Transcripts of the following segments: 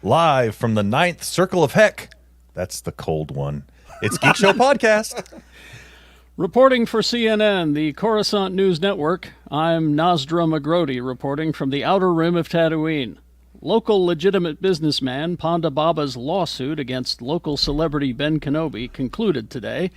live from the 9th Circle of Heck. That's the cold one. It's Geek Show Podcast. Reporting for CNN, the Coruscant News Network, I'm Nasdra Magrodi reporting from the Outer Rim of Tatooine. Local legitimate businessman Ponda Baba's lawsuit against local celebrity Ben Kenobi concluded today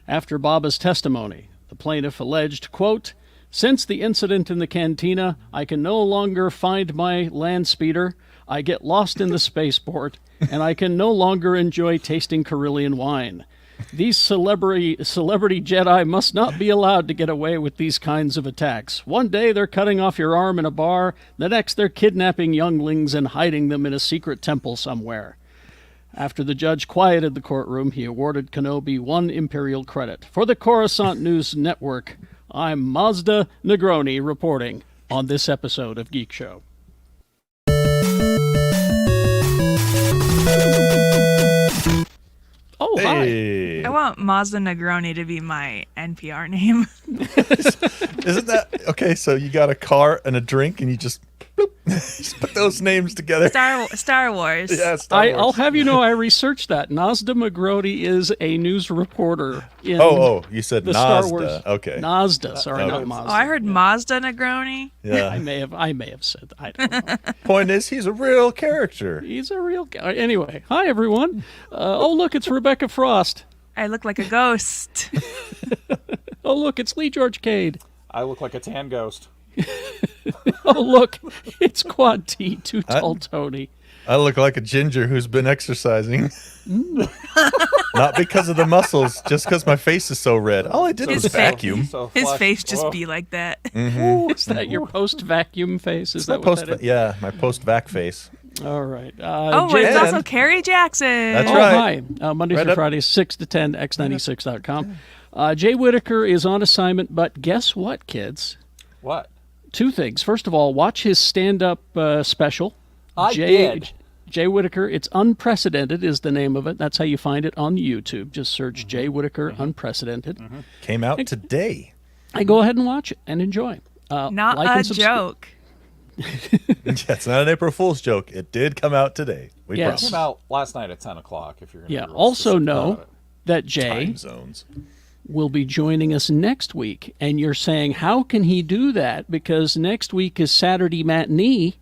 after Baba's testimony. The plaintiff alleged, quote, "Since the incident in the cantina, I can no longer find my land speeder, I get lost in the spaceport, and I can no longer enjoy tasting Carillion wine. These celebrity Jedi must not be allowed to get away with these kinds of attacks. One day they're cutting off your arm in a bar, the next they're kidnapping younglings and hiding them in a secret temple somewhere." After the judge quieted the courtroom, he awarded Kenobi 1 Imperial credit. For the Coruscant News Network, I'm Mazda Negroni reporting on this episode of Geek Show. Oh, hey. Hi. I want Mazda Negroni to be my NPR name. Isn't that okay? So you got a car and a drink, and you just, bloop, just put those names together. Star Wars. Yeah, Star Wars. I'll have you know, I researched that. Nazda Magrodi is a news reporter in you said the Nazda. Star Wars. Okay. Nazda, sorry, Okay. not Mazda. Oh, I heard Mazda Negroni. Yeah. I may have said that. I don't know. Point is, he's a real character. He's a real guy. Anyway, hi everyone. Look, it's Rebecca Frost. I look like a ghost. Oh, look, it's Lee George Cade. I look like a tan ghost. Oh, look, it's Quad T, Too Tall Tony. I look like a ginger who's been exercising. Not because of the muscles, just because my face is so red. All I did was vacuum. His face just be like that. Ooh, is that your post-vacuum face? Is that what that is? Yeah, my post-vac face. All right. It's also Kerry Jackson. That's right. Hi. Monday through Friday, 6 to 10, x96.com. Jay Whittaker is on assignment, but guess what, kids? What? 2 things. First of all, watch his stand-up special. I did. Jay Whittaker. It's Unprecedented is the name of it. That's how you find it on YouTube. Just search Jay Whittaker Unprecedented. Came out today. Go ahead and watch it and enjoy. Not like a and joke. It's not an April Fool's joke. It did come out today. We Yes. It came out last night at 10 o'clock, if you're going to Yeah. be real Also specific know about it. that Jay Time zones. will be joining us next week. And you're saying, how can he do that? Because next week is Saturday Matinee.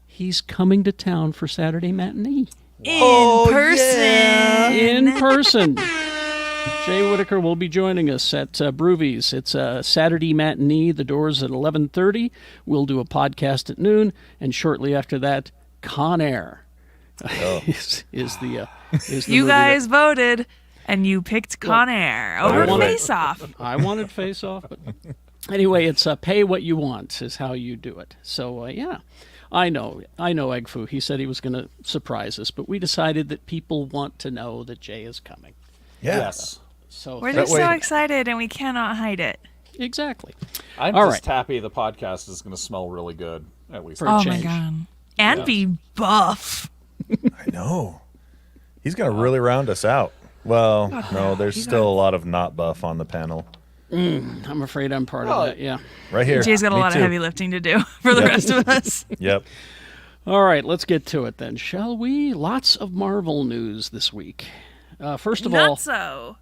He's coming to town for Saturday Matinee. In person. Yeah. In person. Jay Whittaker will be joining us at Broovies. It's a Saturday Matinee. The door's at 11:30. We'll do a podcast at noon. And shortly after that, Con Air is the You movie guys voted, and you picked Con Air over Face Off. I wanted Face Off, but anyway, it's pay what you want is how you do it. So, yeah. I know, Egg Foo. He said he was going to surprise us, but we decided that people want to know that Jay is coming. Yeah. Yes. So We're just so excited, and we cannot hide it. Exactly. I'm All just happy the podcast is going to smell really good, at least. For a Oh, change. my God. And be buff. I know. He's going to really round us out. Well, no, there's still a lot of not buff on the panel. I'm afraid I'm part of that, yeah. Right here. Jay's got a Me lot too. of heavy lifting to do for the rest of us. Yep. All right, let's get to it then, shall we? Lots of Marvel news this week. First of all, Not so.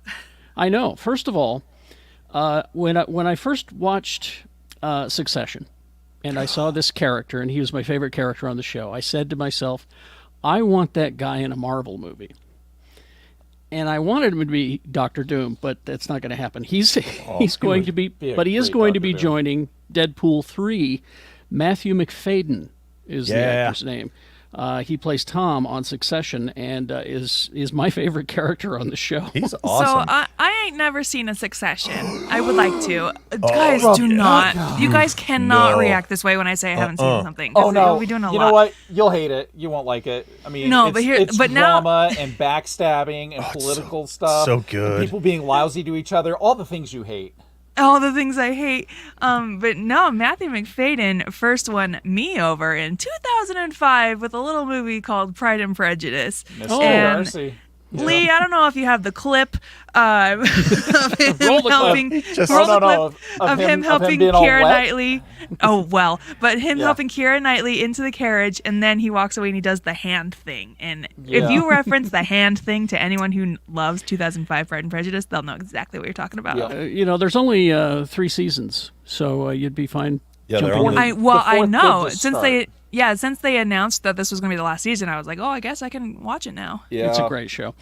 I know. First of all, when I first watched Succession, and I saw this character, and he was my favorite character on the show, I said to myself, I want that guy in a Marvel movie. And I wanted him to be Doctor Doom, but that's not going to happen. He's going to be a but he is great going to Dr. be Doom. joining Deadpool 3. Matthew McFadden is the actor's name. He plays Tom on Succession and is my favorite character on the show. He's awesome. So I ain't never seen a Succession. I would like to. Guys, do not. You guys cannot react this way when I say I haven't seen something. 'cause Oh, no. we'll be doing a you lot. know what? You'll hate it. You won't like it. I mean, No, it's but now- drama and backstabbing and political stuff. so good. And people being lousy to each other. All the things you hate. All the things I hate. But no, Matthew McFadden first won me over in 2005 with a little movie called Pride and Prejudice. Mr. And Darcy. Lee, I don't know if you have the clip of him Roll the helping. Just- roll the No, clip of him helping being all Keira wet. Knightley. Oh well, but him Yeah. helping Keira Knightley into the carriage, and then he walks away and he does the hand thing. And Yeah. if you reference the hand thing to anyone who loves 2005 Pride and Prejudice, they'll know exactly what you're talking about. Yeah. There's only 3 seasons, so you'd be fine. Yeah, they're jumping only- in. I fourth did know. just Since they announced that this was going to be the last season, I was like, oh, I guess I can watch it now. Yeah. It's a great show.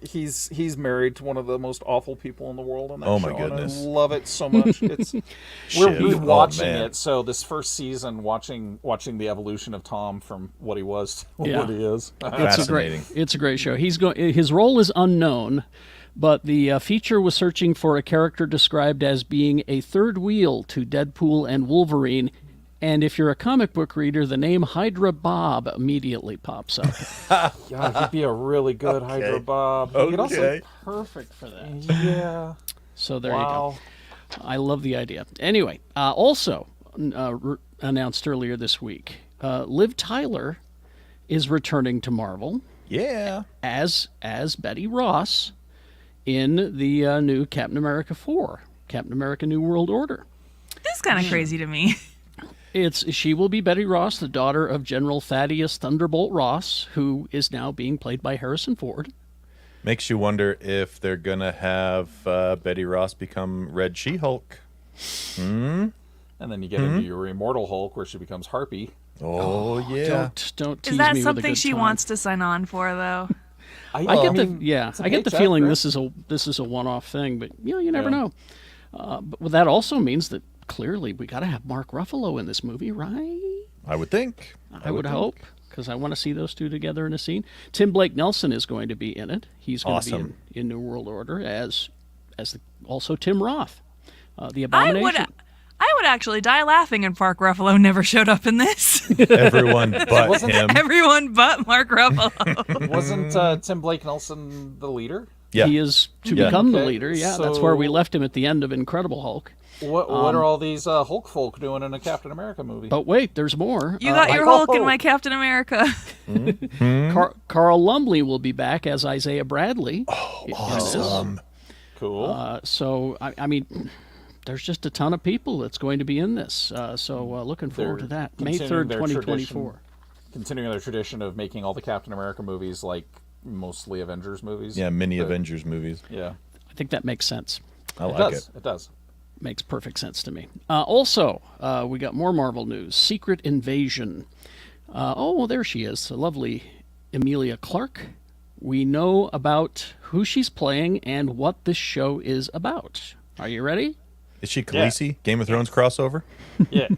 He's married to one of the most awful people in the world on that Oh, show. my and goodness. I love it so much. It's we're Shit. rewatching Oh, man. it. So this first season, watching the evolution of Tom from what he was to Yeah. what he is. Fascinating. It's a great show. His role is unknown, but the feature was searching for a character described as being a third wheel to Deadpool and Wolverine. And if you're a comic book reader, the name Hydra Bob immediately pops up. God, he'd be a really good Hydra Bob. He could also, Okay. Perfect for that. yeah. So there Wow. you go. I love the idea. Anyway, also announced earlier this week, Liv Tyler is returning to Marvel Yeah. as Betty Ross in the new Captain America 4, Captain America New World Order. This is kind of crazy to me. She will be Betty Ross, the daughter of General Thaddeus Thunderbolt Ross, who is now being played by Harrison Ford. Makes you wonder if they're going to have Betty Ross become Red She-Hulk. And then you get into your Immortal Hulk, where she becomes Harpy. Oh, yeah. Don't tease Is that me with a something good she time. wants to sign on for, though? I get it's a I get the paycheck, feeling right? this is a one-off thing, but you never Yeah. know. But that also means that clearly we got to have Mark Ruffalo in this movie, right? I would think. I would hope, because I want to see those two together in a scene. Tim Blake Nelson is going to be in it. He's going to be Awesome. in New World Order also Tim Roth, the Abomination. I would actually die laughing if Mark Ruffalo never showed up in this. Everyone but him. Everyone but Mark Ruffalo. Wasn't Tim Blake Nelson the leader? Yeah. He is to Yeah. become the Okay, leader. Yeah, that's where we so- left him at the end of Incredible Hulk. What are all these Hulk folk doing in a Captain America movie? But wait, there's more. You got your Hulk and my Captain America. Carl Lumbly will be back as Isaiah Bradley. in this. Awesome. Cool. So, I mean, there's just a ton of people that's going to be in this. Looking forward to that. May continuing 3rd, their 2024. Continuing their tradition of making all the Captain America movies like mostly Avengers movies. Yeah, mini But- Avengers movies. Yeah. I think that makes sense. I It like does. it. It does. Makes perfect sense to me. Also, we got more Marvel news. Secret Invasion. There she is. The lovely Emilia Clark. We know about who she's playing and what this show is about. Are you ready? Is she Khaleesi? Game of Thrones crossover? Yeah.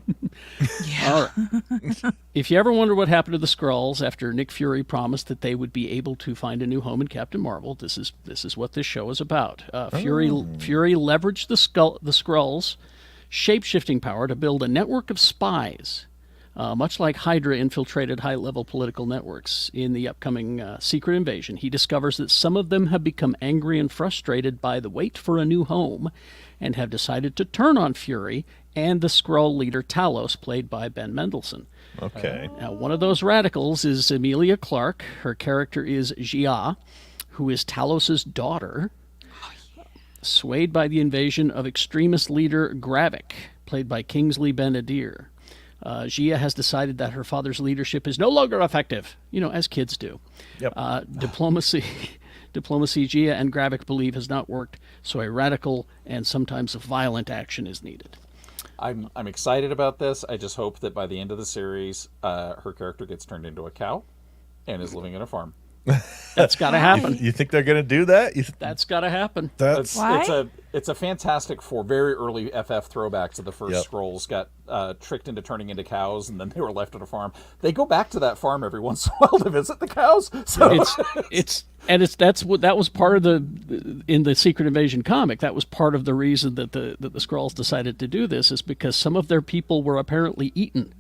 All right. If you ever wonder what happened to the Skrulls after Nick Fury promised that they would be able to find a new home in Captain Marvel, this is what this show is about. Fury leveraged the Skrulls' shape-shifting power to build a network of spies, much like Hydra infiltrated high-level political networks. In the upcoming Secret Invasion, he discovers that some of them have become angry and frustrated by the wait for a new home and have decided to turn on Fury and the Skrull leader Talos, played by Ben Mendelsohn. Okay. Now, one of those radicals is Emilia Clark. Her character is Gia, who is Talos's daughter. Swayed by the invasion of extremist leader Gravik, played by Kingsley Ben-Adir. Gia has decided that her father's leadership is no longer effective, as kids do. Yep. Diplomacy Gia and Gravik believe has not worked, so a radical and sometimes violent action is needed. I'm excited about this. I just hope that by the end of the series, her character gets turned into a cow and is living in a farm. That's got to happen. You think they're going to do that? That's got to happen. Why? It's a Fantastic Four, very early FF throwback to the first Yep. Skrulls got tricked into turning into cows, and then they were left at a farm. They go back to that farm every once in a while to visit the cows. So That was part of in the Secret Invasion comic. That was part of the reason that the Skrulls decided to do this, is because some of their people were apparently eaten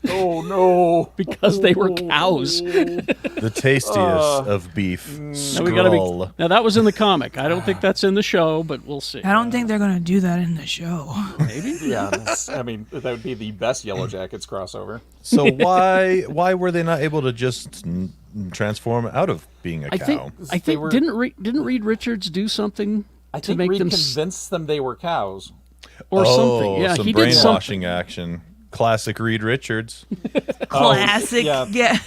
oh no, because they were cows. The tastiest of beef. Skrull. Now that was in the comic. I don't think that's in the show, but we'll see. I don't think they're going to do that in the show. Maybe. yeah, that would be the best Yellow Jackets crossover. So why were they not able to just transform out of being a cow. I think didn't Reed Richards do something I to think make Reed them convinced them they were cows. or something? Yeah, some he did brainwashing something. action. Classic Reed Richards. Classic. yeah. Yeah.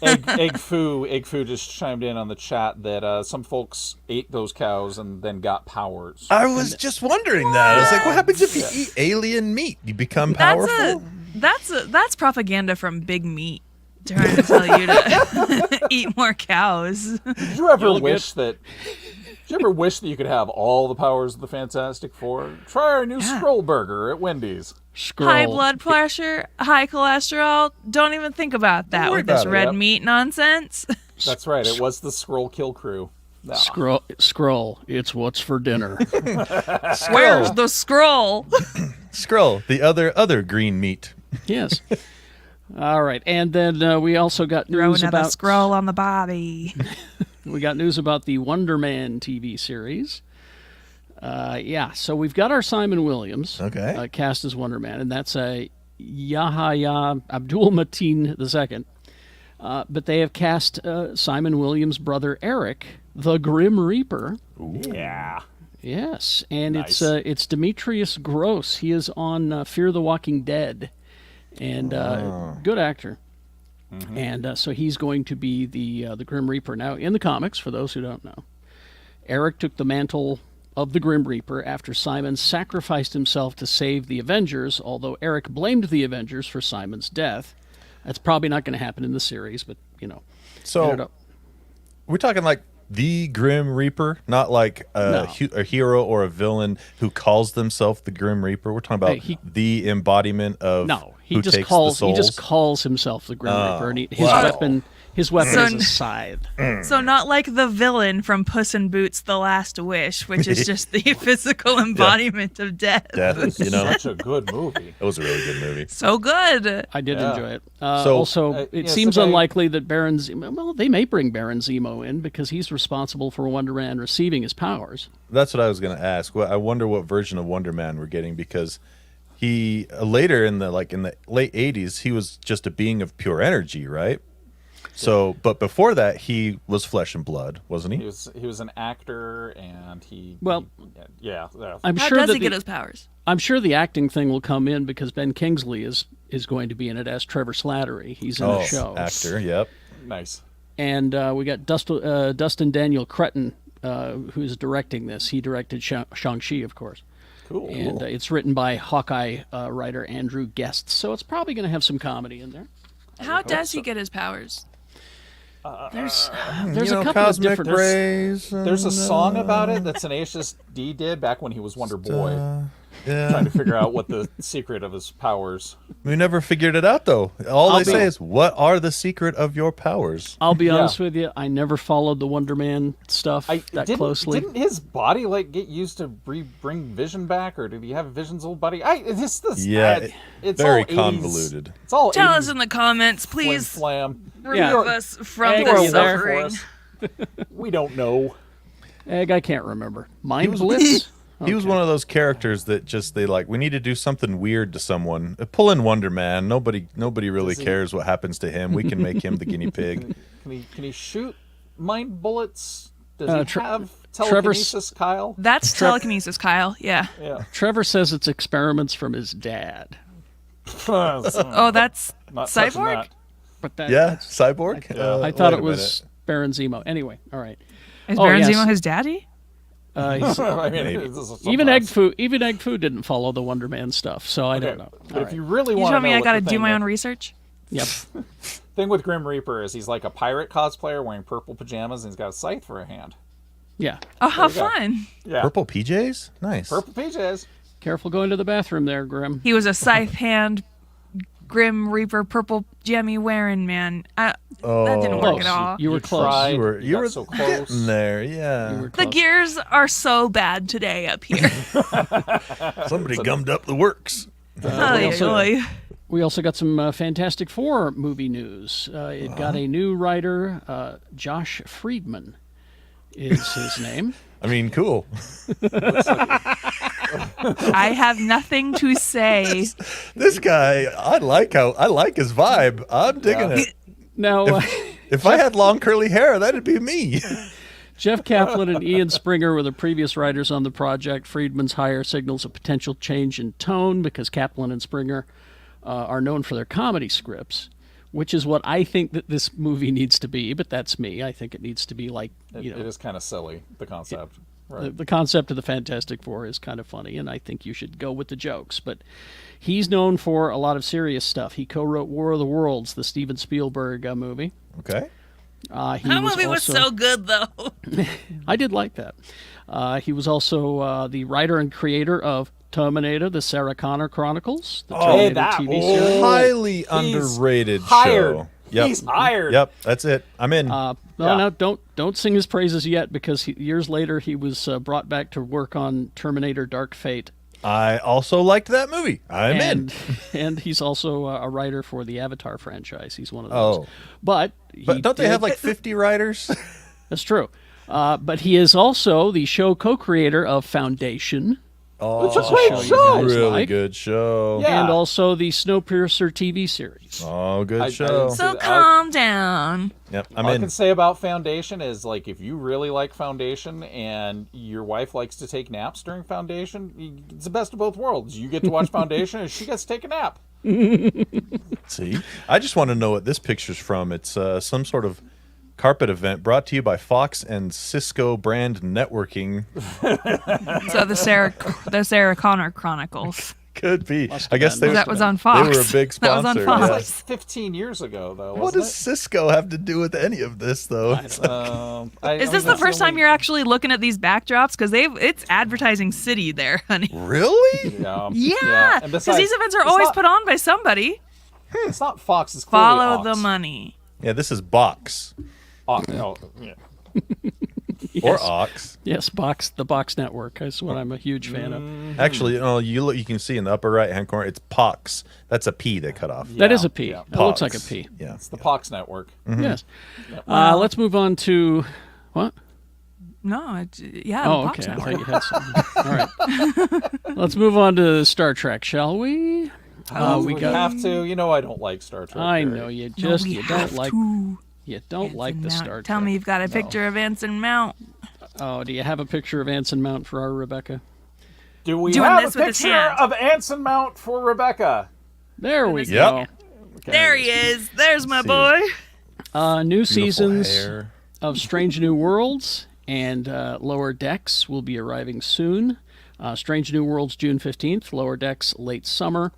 Egg Foo just chimed in on the chat that some folks ate those cows and then got powers. I was just wondering that. I was like, what happens if you eat alien meat? You become powerful? That's propaganda from Big Meat trying to tell you to eat more cows. Did you ever wish that you could have all the powers of the Fantastic Four? Try our new Scroll Burger at Wendy's. High blood pressure, high cholesterol. Don't even think about that with this red meat nonsense. That's right. It was the Scroll Kill Crew. No. Scroll. It's what's for dinner. Where's the scroll? Skrull, the other green meat. Yes. All right, and then we also got news Throw another about scroll on the body. We got news about the Wonder Man TV series. So we've got our Simon Williams cast as Wonder Man, and that's Yahya Abdul Mateen II. But they have cast Simon Williams' brother Eric, the Grim Reaper. Ooh. Yeah. Yes, and Nice. it's Demetrius Gross. He is on Fear the Walking Dead, and good actor. Mm-hmm. And so he's going to be the Grim Reaper. Now, in the comics, for those who don't know, Eric took the mantle of the Grim Reaper after Simon sacrificed himself to save the Avengers, although Eric blamed the Avengers for Simon's death. That's probably not going to happen in the series, but, So, we're talking like the Grim Reaper, not like a hero or a villain who calls themselves the Grim Reaper. We're talking about the embodiment of who takes the souls. He just calls himself the Grim Reaper, and his weapon is a scythe. So not like the villain from Puss in Boots: The Last Wish, which is just the physical embodiment of death. Such a good movie. It was a really good movie. So good. I did enjoy it. It yes, seems okay. unlikely that Baron Zemo... Well, they may bring Baron Zemo in because he's responsible for Wonder Man receiving his powers. That's what I was going to ask. Well, I wonder what version of Wonder Man we're getting, because he later in the late 80s, he was just a being of pure energy, right? So, but before that, he was flesh and blood, wasn't he? He was an actor, and I'm How sure does that he get his powers? I'm sure the acting thing will come in because Ben Kingsley is going to be in it as Trevor Slattery. He's in the show. Actor, yep. nice. And we got Dustin Daniel Cretton, who's directing this. He directed Shang-Chi, of course. Cool. And it's written by Hawkeye writer Andrew Guest. So it's probably going to have some comedy in there. How does he get his powers? There's a couple of cosmic different rays. There's a song about it that Tenacious D did back when he was Wonder Boy, Yeah. trying to figure out what the secret of his powers. We never figured it out, though. All they say is, what are the secret of your powers? I'll be honest with you, I never followed the Wonder Man stuff closely. Didn't his body get used to bring Vision back, or did he have Vision's old body? It's very all 80s. convoluted. It's all Tell 80s us in the comments, please. Flam. Remove us from Egg, the are you there? suffering. We don't know. Egg, I can't remember. Mind Blitz? He was one of those characters that just we need to do something weird to someone. Pull in Wonder Man. Nobody really cares what happens to him. We can make him the guinea pig. Can he shoot mind bullets? Does he have Trevor's- telekinesis, Kyle? That's telekinesis, Kyle. Yeah. Yeah. Trevor says it's experiments from his dad. Oh, that's Not touching Cyborg? that. But Yeah, Cyborg? I thought it was Baron Zemo. Anyway, all right. Is Baron Zemo his daddy? He's- I mean, this is even something Egg Foo didn't follow the Wonder Man stuff, so I don't know. But if you really You want to told know me I what got to the do thing my with- own research? Yep. thing with Grim Reaper is he's like a pirate cosplayer wearing purple pajamas and he's got a scythe for a hand. Yeah. Oh, how you go. fun. Yeah. Purple PJs? Nice. Purple PJs. Careful going to the bathroom there, Grim. He was a scythe hand, Grim Reaper, purple jammy wearing man. That didn't work Close. at all. You were close. tried. You were so close. getting there, yeah. You were The close. gears are so bad today up here. Somebody gummed up the works. We also got some Fantastic Four movie news. It got a new writer, Josh Friedman is his name. I mean, cool. I have nothing to say. This guy, I like his vibe. I'm digging it. Now, If I had long curly hair, that'd be me. Jeff Kaplan and Ian Springer were the previous writers on the project. Friedman's hire signals a potential change in tone because Kaplan and Springer are known for their comedy scripts, which is what I think that this movie needs to be, but that's me. I think it needs to be like, It is kind of silly, the concept. Right. The concept of the Fantastic Four is kind of funny, and I think you should go with the jokes. But he's known for a lot of serious stuff. He co-wrote War of the Worlds, the Steven Spielberg movie. Okay. That movie was so good, though. I did like that. He was also the writer and creator of Terminator, the Sarah Connor Chronicles, the Terminator TV series. Highly underrated hired. show. Yep. He's hired. Yep, that's it. I'm in. No, don't sing his praises yet, because years later he was brought back to work on Terminator Dark Fate. I also liked that movie. I'm in. And he's also a writer for the Avatar franchise. He's one of those. Oh. But don't they have like 50 writers? That's true. But he is also the show co-creator of Foundation. Oh, It's a great show. really good show. Yeah. And also the Snowpiercer TV series. Oh, good I show. didn't So See, calm down. Yep, I'm All I in. can say about Foundation is, like, if you really like Foundation and your wife likes to take naps during Foundation, it's the best of both worlds. You get to watch Foundation and she gets to take a nap. See, I just want to know what this picture's from. It's some sort of carpet event brought to you by Fox and Cisco brand networking. So the Sarah Connor Chronicles. Could be. I guess That was on Fox. They were a big That was on sponsor. Fox. Like Yes. 15 years ago, though, What wasn't does Cisco have to do with any of this, though? it? Is this the first time you're actually looking at these backdrops? Because it's advertising city there, honey. Really? Yeah, And because besides, these events are it's always not- put on by somebody. It's not Fox. It's clearly Follow Ox. the money. Yeah, this is Box Yeah. or Ox. Yes, the Box Network. That's what I'm a huge fan of. Actually, you can see in the upper right hand corner, it's Pox. That's a P they cut off. That is a P. Yeah. That looks like a Pox. P. Yeah. It's the Pox Network. Yes. Let's move on to what? No, yeah. Oh, the okay. Fox I Network. thought you had something. All right. Let's move on to Star Trek, shall we? We have to. You know I don't like Star Trek. I Barry. know you No, just we you have don't like to. you don't like Anson the Mount. Star Trek. Tell me you've got a picture of Anson Mount. Oh, do you have a picture of Anson Mount for our Rebecca? Do we Doing have this a with his picture hand. of Anson Mount for Rebecca? There we Yep. go. Okay. There he is. There's my See. boy. New Beautiful seasons hair. of Strange New Worlds and Lower Decks will be arriving soon. Strange New Worlds June 15th, Lower Decks late summer.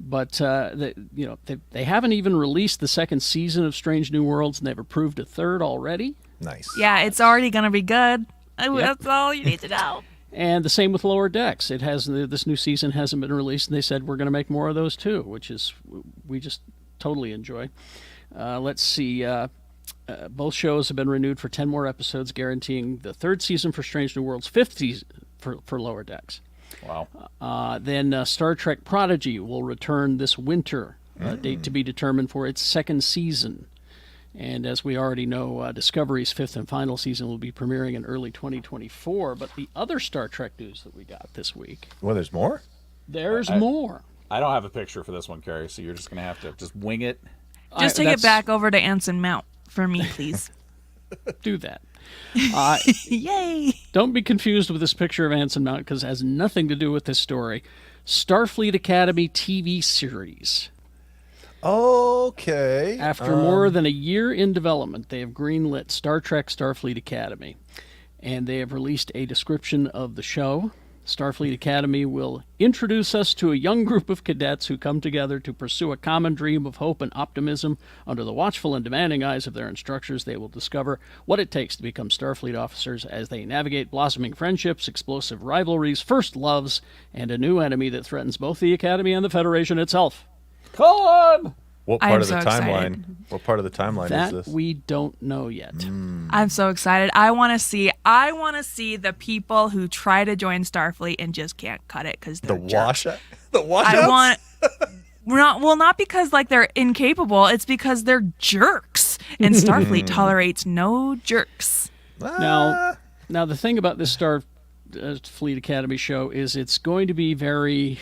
But they haven't even released the second season of Strange New Worlds, and they've approved a third already. Nice. Yeah, it's already gonna be good. That's all you need to know. And the same with Lower Decks. It has this new season hasn't been released, and they said we're going to make more of those too, which is we just totally enjoy. Let's see. Both shows have been renewed for 10 more episodes, guaranteeing the third season for Strange New Worlds, fifth season for Lower Decks. Wow. Then Star Trek Prodigy will return this winter, date to be determined for its second season. And as we already know, Discovery's fifth and final season will be premiering in early 2024. But the other Star Trek news that we got this week, Well, there's more? there's more. I don't have a picture for this one, Carrie, so you're just going to have to just wing it. Just take it back over to Anson Mount for me, please. Do that. Yay! Don't be confused with this picture of Anson Mount because it has nothing to do with this story. Starfleet Academy TV series. Okay. After more than a year in development, they have greenlit Star Trek Starfleet Academy, and they have released a description of the show. Starfleet Academy will introduce us to a young group of cadets who come together to pursue a common dream of hope and optimism. Under the watchful and demanding eyes of their instructors, they will discover what it takes to become Starfleet officers as they navigate blossoming friendships, explosive rivalries, first loves, and a new enemy that threatens both the Academy and the Federation itself. Colin! What I part am of the so timeline? excited. What part of the timeline That is this? we don't know yet. I'm so excited. I want to see the people who try to join Starfleet and just can't cut it because The they're jerks. washout? The washouts? I want not because like they're incapable. It's because they're jerks, and Starfleet tolerates no jerks. Now the thing about this Starfleet Academy show is it's going to be very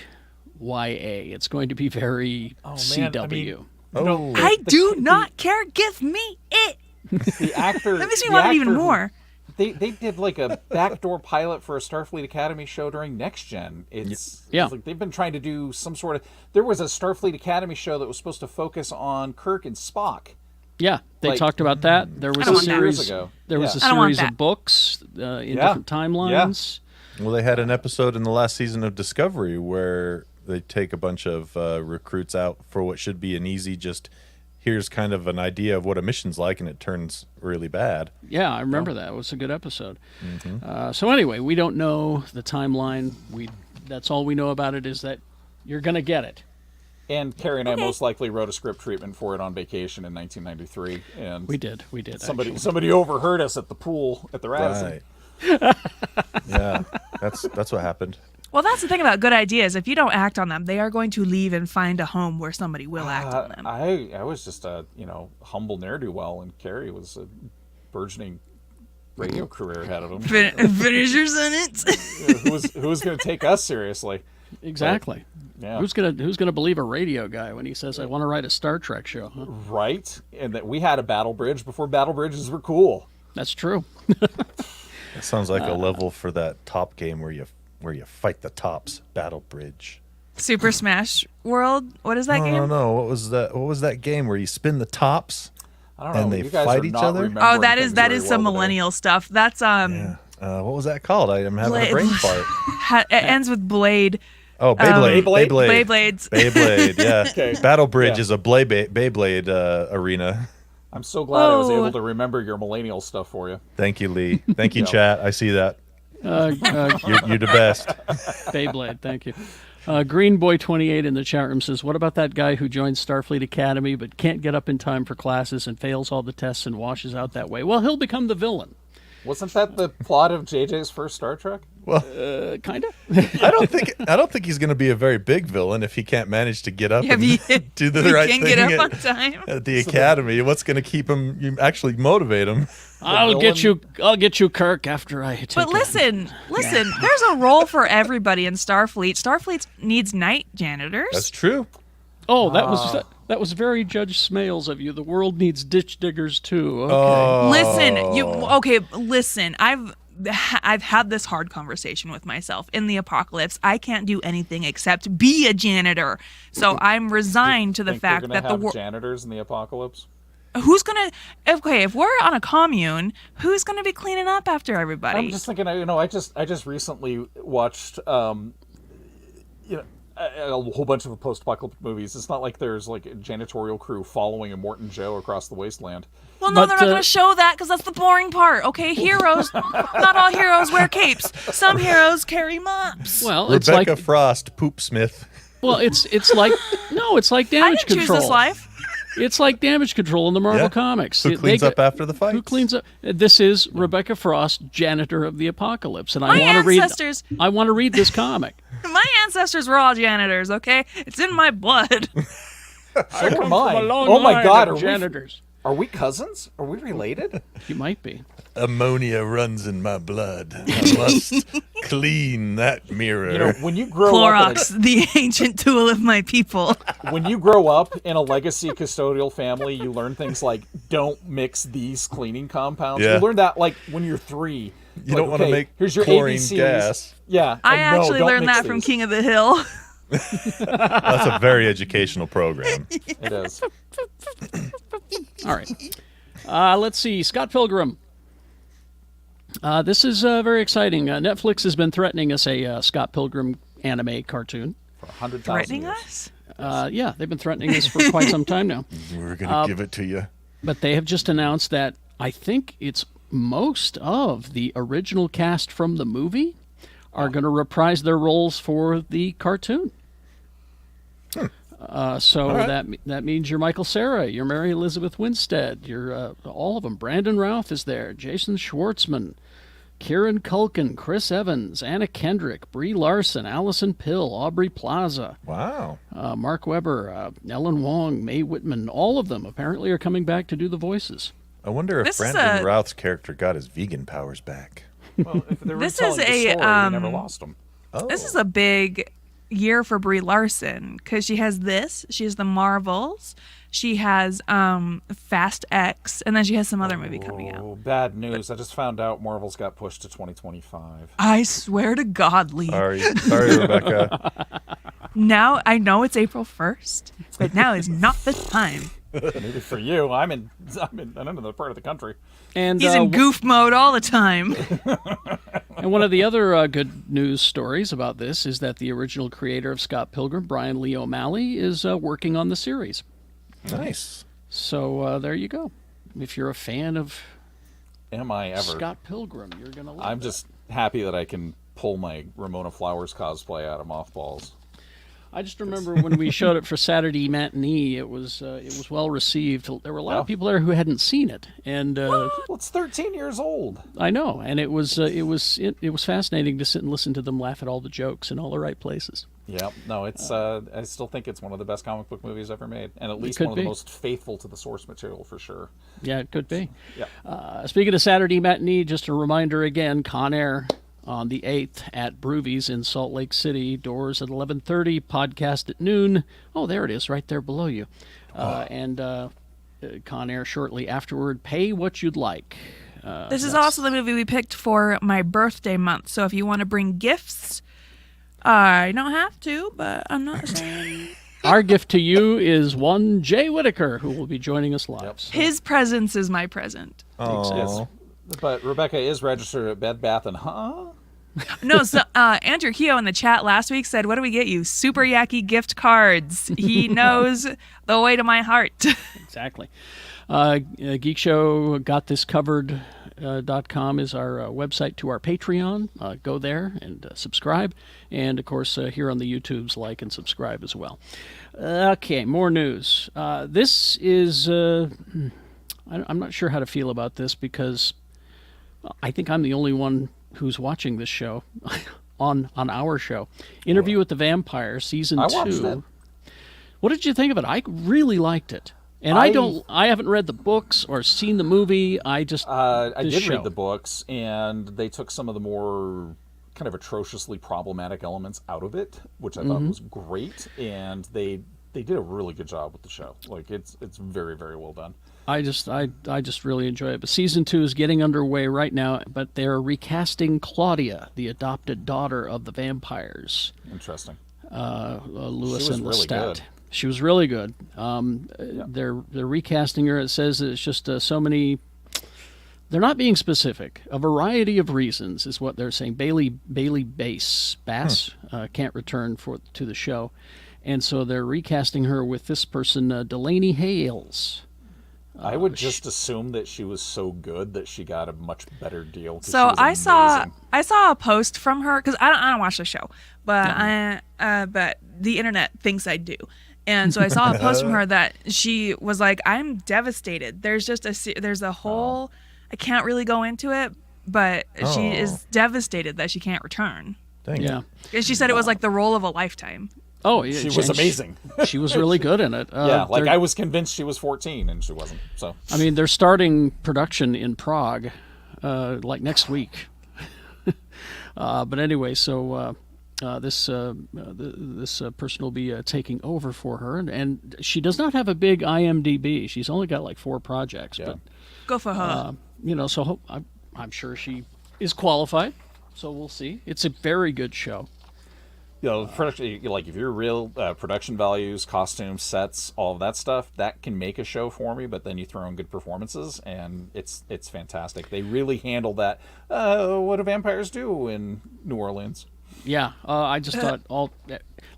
YA. It's going to be very CW. Oh, I do not care. Give me it. The actor. That makes me want it even more. They did like a backdoor pilot for a Starfleet Academy show during Next Gen. It's like they've been trying to do some sort of. There was a Starfleet Academy show that was supposed to focus on Kirk and Spock. Yeah, they talked about that. There was a series. There was a series of books in different timelines. Yeah. Well, they had an episode in the last season of Discovery where they take a bunch of recruits out for what should be an easy here's kind of an idea of what a mission's like, and it turns really bad. Yeah, I remember that. It was a good episode. Mm-hmm. So anyway, we don't know the timeline. That's all we know about it is that you're going to get it. And Kerry and I most likely wrote a script treatment for it on vacation in 1993. And we did. Somebody overheard us at the pool at the Radisson. Right. Yeah, that's what happened. Well, that's the thing about good ideas. If you don't act on them, they are going to leave and find a home where somebody will act on them. I was just a humble ne'er-do-well, and Kerry was a burgeoning radio career ahead of him. Finish your sentence. Who was going to take us seriously? Exactly. But, yeah. Who's gonna believe a radio guy when he says, "I want to write a Star Trek show"? Huh? Right, and that we had a battle bridge before battle bridges were cool. That's true. That sounds like a level for that top game where you fight the tops. Battle Bridge. Super Smash World. What is that game? No. What was that game where you spin the tops? I don't know. And they you guys fight are each not other? remembering Oh, that is things some very well millennial stuff. That's Yeah. What was that called? I'm having a brain fart. It ends with Blade. Oh, Beyblade. Beyblades. Beyblade, yeah. Okay. Battle Bridge is a Beyblade arena. I'm so glad I was able to remember your millennial stuff for you. Thank you, Lee. Thank you, chat. I see that. You're the best. Beyblade, thank you. Green Boy 28 in the chat room says, what about that guy who joins Starfleet Academy but can't get up in time for classes and fails all the tests and washes out that way? Well, he'll become the villain. Wasn't that the plot of JJ's first Star Trek? Well, kind of. I don't think he's going to be a very big villain if he can't manage to get up and do the right thing get up on time at the academy. What's going to keep him? Actually, motivate him. I'll get you, Kirk. After I take. But listen. There's a role for everybody in Starfleet. Starfleet needs night janitors. That's true. Oh, that was very Judge Smales of you. The world needs ditch diggers too. Okay. Listen. I've had this hard conversation with myself. In the apocalypse, I can't do anything except be a janitor. So I'm resigned to the fact that the world janitors in the apocalypse. Who's gonna? Okay, if we're on a commune, who's gonna be cleaning up after everybody? I'm just thinking. I just recently watched. A whole bunch of post-apocalyptic movies. It's not like there's like a janitorial crew following Immortan Joe across the wasteland. Well, no, they're not going to show that because that's the boring part. Okay, heroes. Not all heroes wear capes. Some heroes carry mops. Well, Rebecca it's like Frost, Poop Smith. Well, it's like damage I didn't control. choose this life. It's like damage control in the Marvel comics. Who cleans up after the fight? Who cleans up? This is Rebecca Frost, janitor of the apocalypse, and I want to read this comic. My ancestors were all janitors. Okay, it's in my blood. So come on! Oh my God, are janitors? Are we cousins? Are we related? You might be. Ammonia runs in my blood. I must clean that mirror. When you grow Clorox, the ancient tool of my people. When you grow up in a legacy custodial family, you learn things like don't mix these cleaning compounds. Yeah. You learn that like when you're 3. You don't want to make here's your chlorine ABCs. Gas. Yeah. I actually learned that from King of the Hill. That's a very educational program. It is. All right. Let's see. Scott Pilgrim. This is very exciting. Netflix has been threatening us a Scott Pilgrim anime cartoon. For 100,000 Threatening years. us? Yeah, they've been threatening us for quite some time now. We're going to give it to you. But they have just announced that I think it's most of the original cast from the movie are going to reprise their roles for the cartoon. So that means you're Michael Cera, you're Mary Elizabeth Winstead, you're all of them. Brandon Routh is there, Jason Schwartzman, Kieran Culkin, Chris Evans, Anna Kendrick, Brie Larson, Allison Pill, Aubrey Plaza. Wow. Mark Webber, Ellen Wong, Mae Whitman, all of them apparently are coming back to do the voices. I wonder if Brandon Routh's character got his vegan powers back. Well, if they were telling the story, we never lost them. Oh. This is a big year for Brie Larson because she has the Marvels, She has Fast X, and then she has some other movie coming out. Oh, bad news. I just found out Marvel's got pushed to 2025. I swear to God, Lee. Sorry, Rebecca. Now, I know it's April 1st, but now is not the time. Maybe for you. I'm in another part of the country. And He's in goof mode all the time. And one of the other good news stories about this is that the original creator of Scott Pilgrim, Brian Lee O'Malley, is working on the series. Nice. So there you go. If you're a fan of Am I ever? Scott Pilgrim, you're going to love I'm that. just happy that I can pull my Ramona Flowers cosplay out of mothballs. I just remember when we showed it for Saturday matinee, it was well received. There were a lot of people there who hadn't seen it, and Well, it's 13 years old. I know, and it was fascinating to sit and listen to them laugh at all the jokes in all the right places. Yeah, no, it's. I still think it's one of the best comic book movies ever made, and at least could one of the be. most faithful to the source material for sure. Yeah, it could be. Yeah. Speaking of Saturday matinee, just a reminder again: Con Air on the 8th at Broovies in Salt Lake City. Doors at 11:30. Podcast at noon. Oh, there it is, right there below you. And Con Air shortly afterward. Pay what you'd like. This is also the movie we picked for my birthday month. So if you want to bring gifts, I don't have to, but I'm not saying. Our gift to you is one Jay Whittaker, who will be joining us live. Yep. So, His presence is my present. Oh, But Rebecca is registered at Bed Bath and No, so Andrew Keogh in the chat last week said, "What do we get you? Super Yaki gift cards." He knows the way to my heart. exactly. Geek Show Got This Covered.com is our website to our Patreon. Go there and subscribe. And, of course, here on the YouTubes, like and subscribe as well. Okay, more news. This is... I'm not sure how to feel about this because I think I'm the only one who's watching this show on our show. Interview with the Vampire, Season 2. I watched it. What did you think of it? I really liked it. And I haven't read the books or seen the movie. I did read the books, and they took some of the more kind of atrociously problematic elements out of it, which I thought was great, and they did a really good job with the show. Like it's very, very well done. I just really enjoy it. But season 2 is getting underway right now, but they're recasting Claudia, the adopted daughter of the vampires. Interesting. Lewis She was and really Lestat. good. She was really good. They're recasting her. It says that it's just so many. They're not being specific. A variety of reasons is what they're saying. Bailey Bass can't return to the show, and so they're recasting her with this person, Delaney Hales. I would just assume that she was so good that she got a much better deal. So I saw a post from her because I don't watch the show, but but the internet thinks I do. And so I saw a post from her that she was like, "I'm devastated. There's just there's a whole. I can't really go into it, but she is devastated that she can't return." dang Yeah. it. And she said it was like the role of a lifetime. Oh, yeah, She was amazing. She was really good in it. I was convinced she was 14, and she wasn't. So I mean, they're starting production in Prague, like next week. But anyway, so this person will be taking over for her, and she does not have a big IMDb. She's only got like 4 projects, but Go for her. so I'm sure she is qualified. So we'll see. It's a very good show. production, like if you're real production values, costumes, sets, all of that stuff, that can make a show for me. But then you throw in good performances, and it's fantastic. They really handle that. What do vampires do in New Orleans? Yeah, I just thought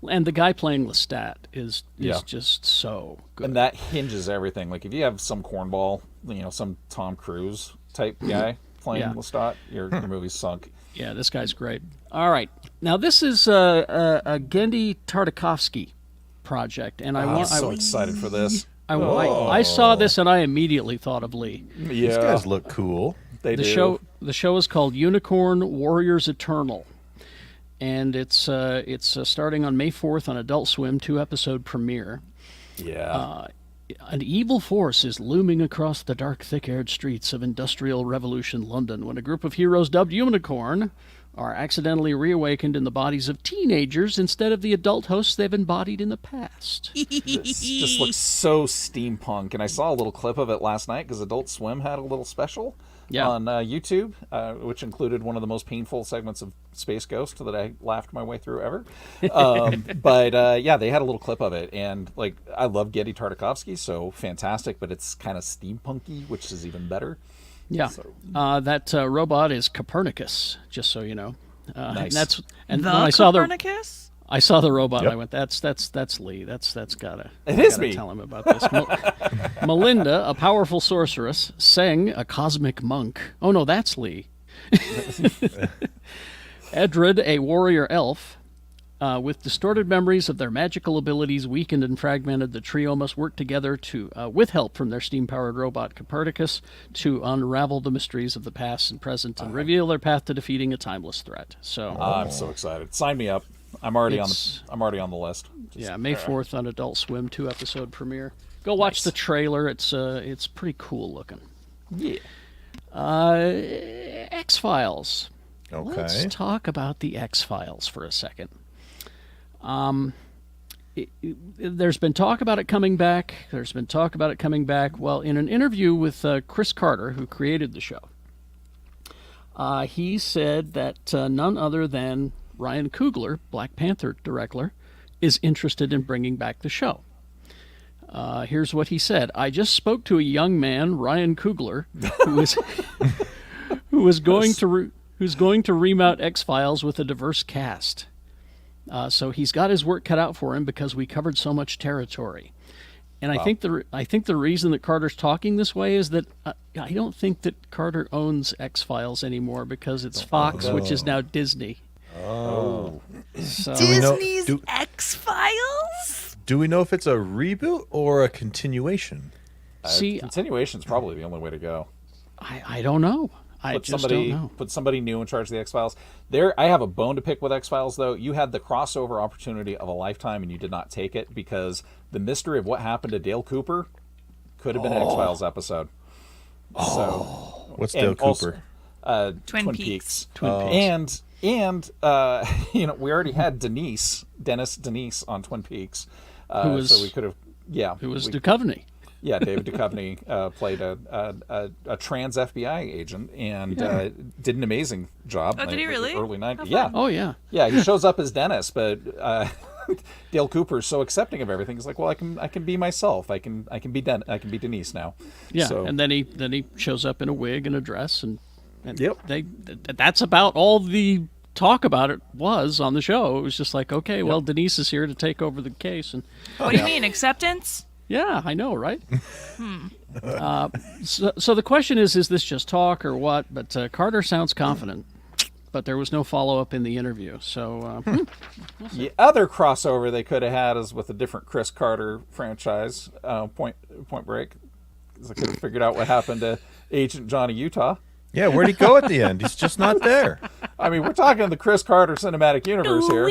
and the guy playing Lestat is just so good. And that hinges everything. Like if you have some cornball, some Tom Cruise type guy playing Lestat, your movie's sunk. Yeah, this guy's great. All right, now this is a Gendy Tartakovsky project, and I'm so excited for this. I saw this and I immediately thought of Lee. Yeah, These guys look cool. They The do. show is called Unicorn Warriors Eternal, and it's starting on May 4th on Adult Swim, 2-episode premiere. Yeah. An evil force is looming across the dark, thick-aired streets of Industrial Revolution London when a group of heroes dubbed Unicorn are accidentally reawakened in the bodies of teenagers instead of the adult hosts they've embodied in the past. This just looks so steampunk, and I saw a little clip of it last night because Adult Swim had a little special on YouTube, which included one of the most painful segments of Space Ghost that I laughed my way through ever. But yeah, they had a little clip of it, and like I love Geddy Tartakovsky, so fantastic, but it's kind of steampunky, which is even better. Yeah, So, that robot is Copernicus, just so you know. Nice. And The when I saw Copernicus? I saw the robot, Yep. and I went, that's Lee. That's gotta. It is gotta me. Tell him about this. Melinda, a powerful sorceress, Seng, a cosmic monk. Oh no, that's Lee. Edred, a warrior elf. With distorted memories of their magical abilities weakened and fragmented, the trio must work together to, with help from their steam-powered robot Copernicus, to unravel the mysteries of the past and present and reveal their path to defeating a timeless threat. So, I'm so excited. Sign me up. I'm already It's- on the list. yeah, May 4th on Adult Swim, 2-episode premiere. Go watch the trailer. It's pretty cool looking. Yeah. X-Files. Okay. Let's talk about the X-Files for a second. There's been talk about it coming back. Well, in an interview with Chris Carter, who created the show, he said that none other than Ryan Coogler, Black Panther director, is interested in bringing back the show. Here's what he said. I just spoke to a young man, Ryan Coogler, who's going to remount X-Files with a diverse cast. So he's got his work cut out for him because we covered so much territory. And I think the reason that Carter's talking this way is that I don't think that Carter owns X-Files anymore because it's Fox, which is now Disney. Oh. So Disney's X-Files? Do we know if it's a reboot or a continuation? see, Continuation's probably the only way to go. I don't know. I just don't know. Put somebody new in charge of the X-Files. I have a bone to pick with X-Files, though. You had the crossover opportunity of a lifetime, and you did not take it because the mystery of what happened to Dale Cooper could have been an X-Files episode. So, What's and Dale also, Cooper? Twin Peaks. Peaks. And we already had Denise on Twin Peaks. Who was- so we could have, It was Duchovny. Yeah, David Duchovny played a trans FBI agent and did an amazing job. Oh, did he really? Early 90s. How Yeah. fun. Oh yeah. Yeah, he shows up as Dennis, but Dale Cooper's so accepting of everything. He's like, well, I can be myself. I can be Denise now. Yeah, So, and then he shows up in a wig and a dress, and Yep. that's about all the talk about it was on the show. It was just like, okay, well, Denise is here to take over the case, and What do you mean, acceptance? yeah, I know, right? So the question is this just talk or what? But Carter sounds confident, but there was no follow up in the interview. So the other crossover they could have had is with a different Chris Carter franchise, Point Break. 'Cause I could have figured out what happened to Agent Johnny Utah. Yeah, where'd he go at the end? He's just not there. I mean, we're talking the Chris Carter cinematic universe here.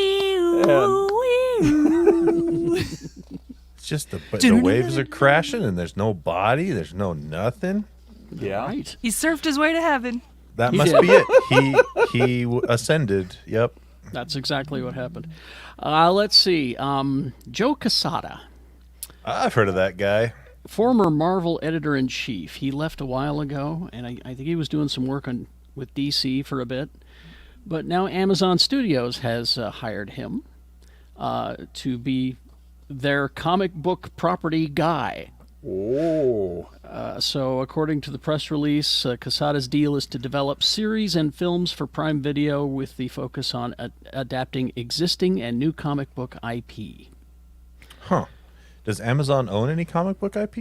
It's just the waves are crashing and there's no body, there's no nothing. Yeah. right, He surfed his way to heaven. That He must did. be it. He ascended. Yep. that's exactly what happened. Let's see, Joe Casada. I've heard of that guy. Former Marvel editor-in-chief. He left a while ago, and I think he was doing some work with DC for a bit. But now Amazon Studios has hired him to be their comic book property guy. Oh. So according to the press release, Casada's deal is to develop series and films for Prime Video with the focus on adapting existing and new comic book IP. Huh. Does Amazon own any comic book IP?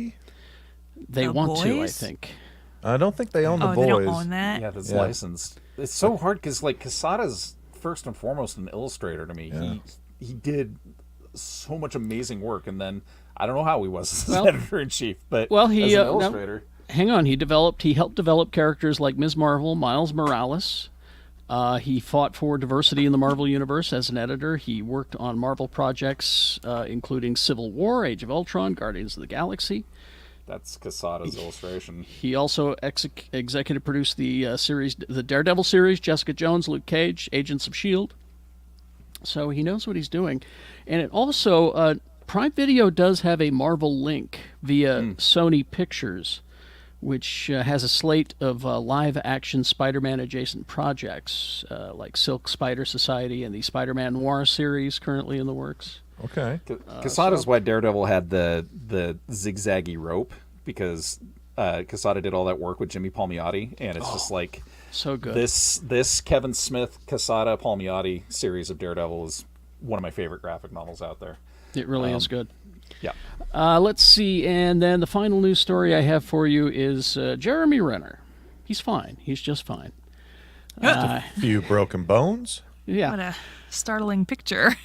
They The want to, I Boys? think. I don't think they own the Oh, boys. they don't own that? Yeah, that's Yeah. licensed. It's so hard because like Casada's first and foremost an illustrator to me. Yeah. He did so much amazing work, and then I don't know how he was as Well- editor in chief, but Well, he, as an no- illustrator. Hang on, he helped develop characters like Ms. Marvel, Miles Morales. He fought for diversity in the Marvel Universe as an editor. He worked on Marvel projects, including Civil War, Age of Ultron, Guardians of the Galaxy. That's Casada's illustration. He also executive produced the series, the Daredevil series, Jessica Jones, Luke Cage, Agents of S.H.I.E.L.D. So he knows what he's doing. And it also, Prime Video does have a Marvel link via Sony Pictures, which has a slate of live-action Spider-Man adjacent projects, like Silk Spider Society and the Spider-Man Noir series currently in the works. Okay. Casada's why Daredevil had the zigzaggy rope, because Casada did all that work with Jimmy Palmiotti, and it's just like so good. This Kevin Smith, Casada, Palmiotti series of Daredevil is one of my favorite graphic novels out there. It really is good. Yeah. Let's see, and then the final news story I have for you is Jeremy Renner. He's fine. He's just fine. A few broken bones. Yeah. What a startling picture.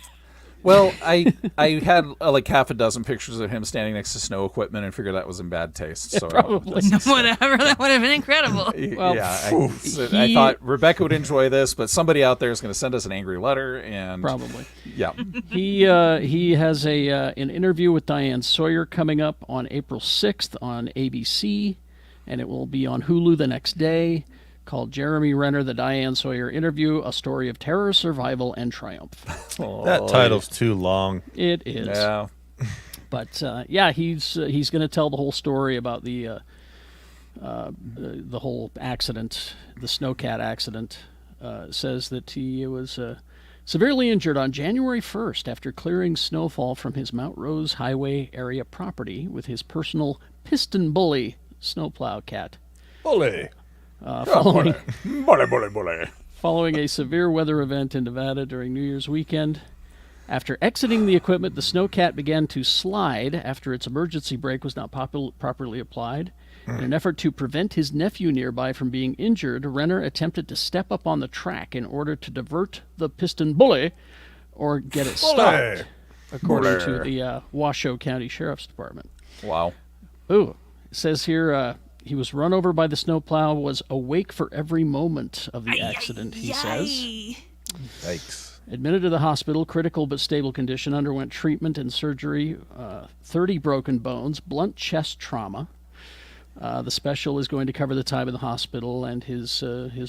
Well, I had like half a dozen pictures of him standing next to snow equipment and figured that was in bad taste. So Probably. Whatever, that would have been incredible. Well, I thought Rebecca would enjoy this, but somebody out there is going to send us an angry letter, and Probably. yeah. He has an interview with Diane Sawyer coming up on April 6th on ABC, and it will be on Hulu the next day, called Jeremy Renner, The Diane Sawyer Interview, A Story of Terror, Survival, and Triumph. That title's too long. It is. Yeah. But, he's going to tell the whole story about the whole accident, the snowcat accident. Says that he was severely injured on January 1st after clearing snowfall from his Mount Rose Highway area property with his personal piston bully snowplow cat. Bully. Following Bully. Following a severe weather event in Nevada during New Year's weekend. After exiting the equipment, the snowcat began to slide after its emergency brake was not properly applied. In an effort to prevent his nephew nearby from being injured, Renner attempted to step up on the track in order to divert the piston bully or get it stopped, according to the Washoe County Sheriff's Department. Wow. Ooh, it says here he was run over by the snowplow, was awake for every moment of the accident, he says. Yikes. Admitted to the hospital, critical but stable condition, underwent treatment and surgery, 30 broken bones, blunt chest trauma. The special is going to cover the time in the hospital and his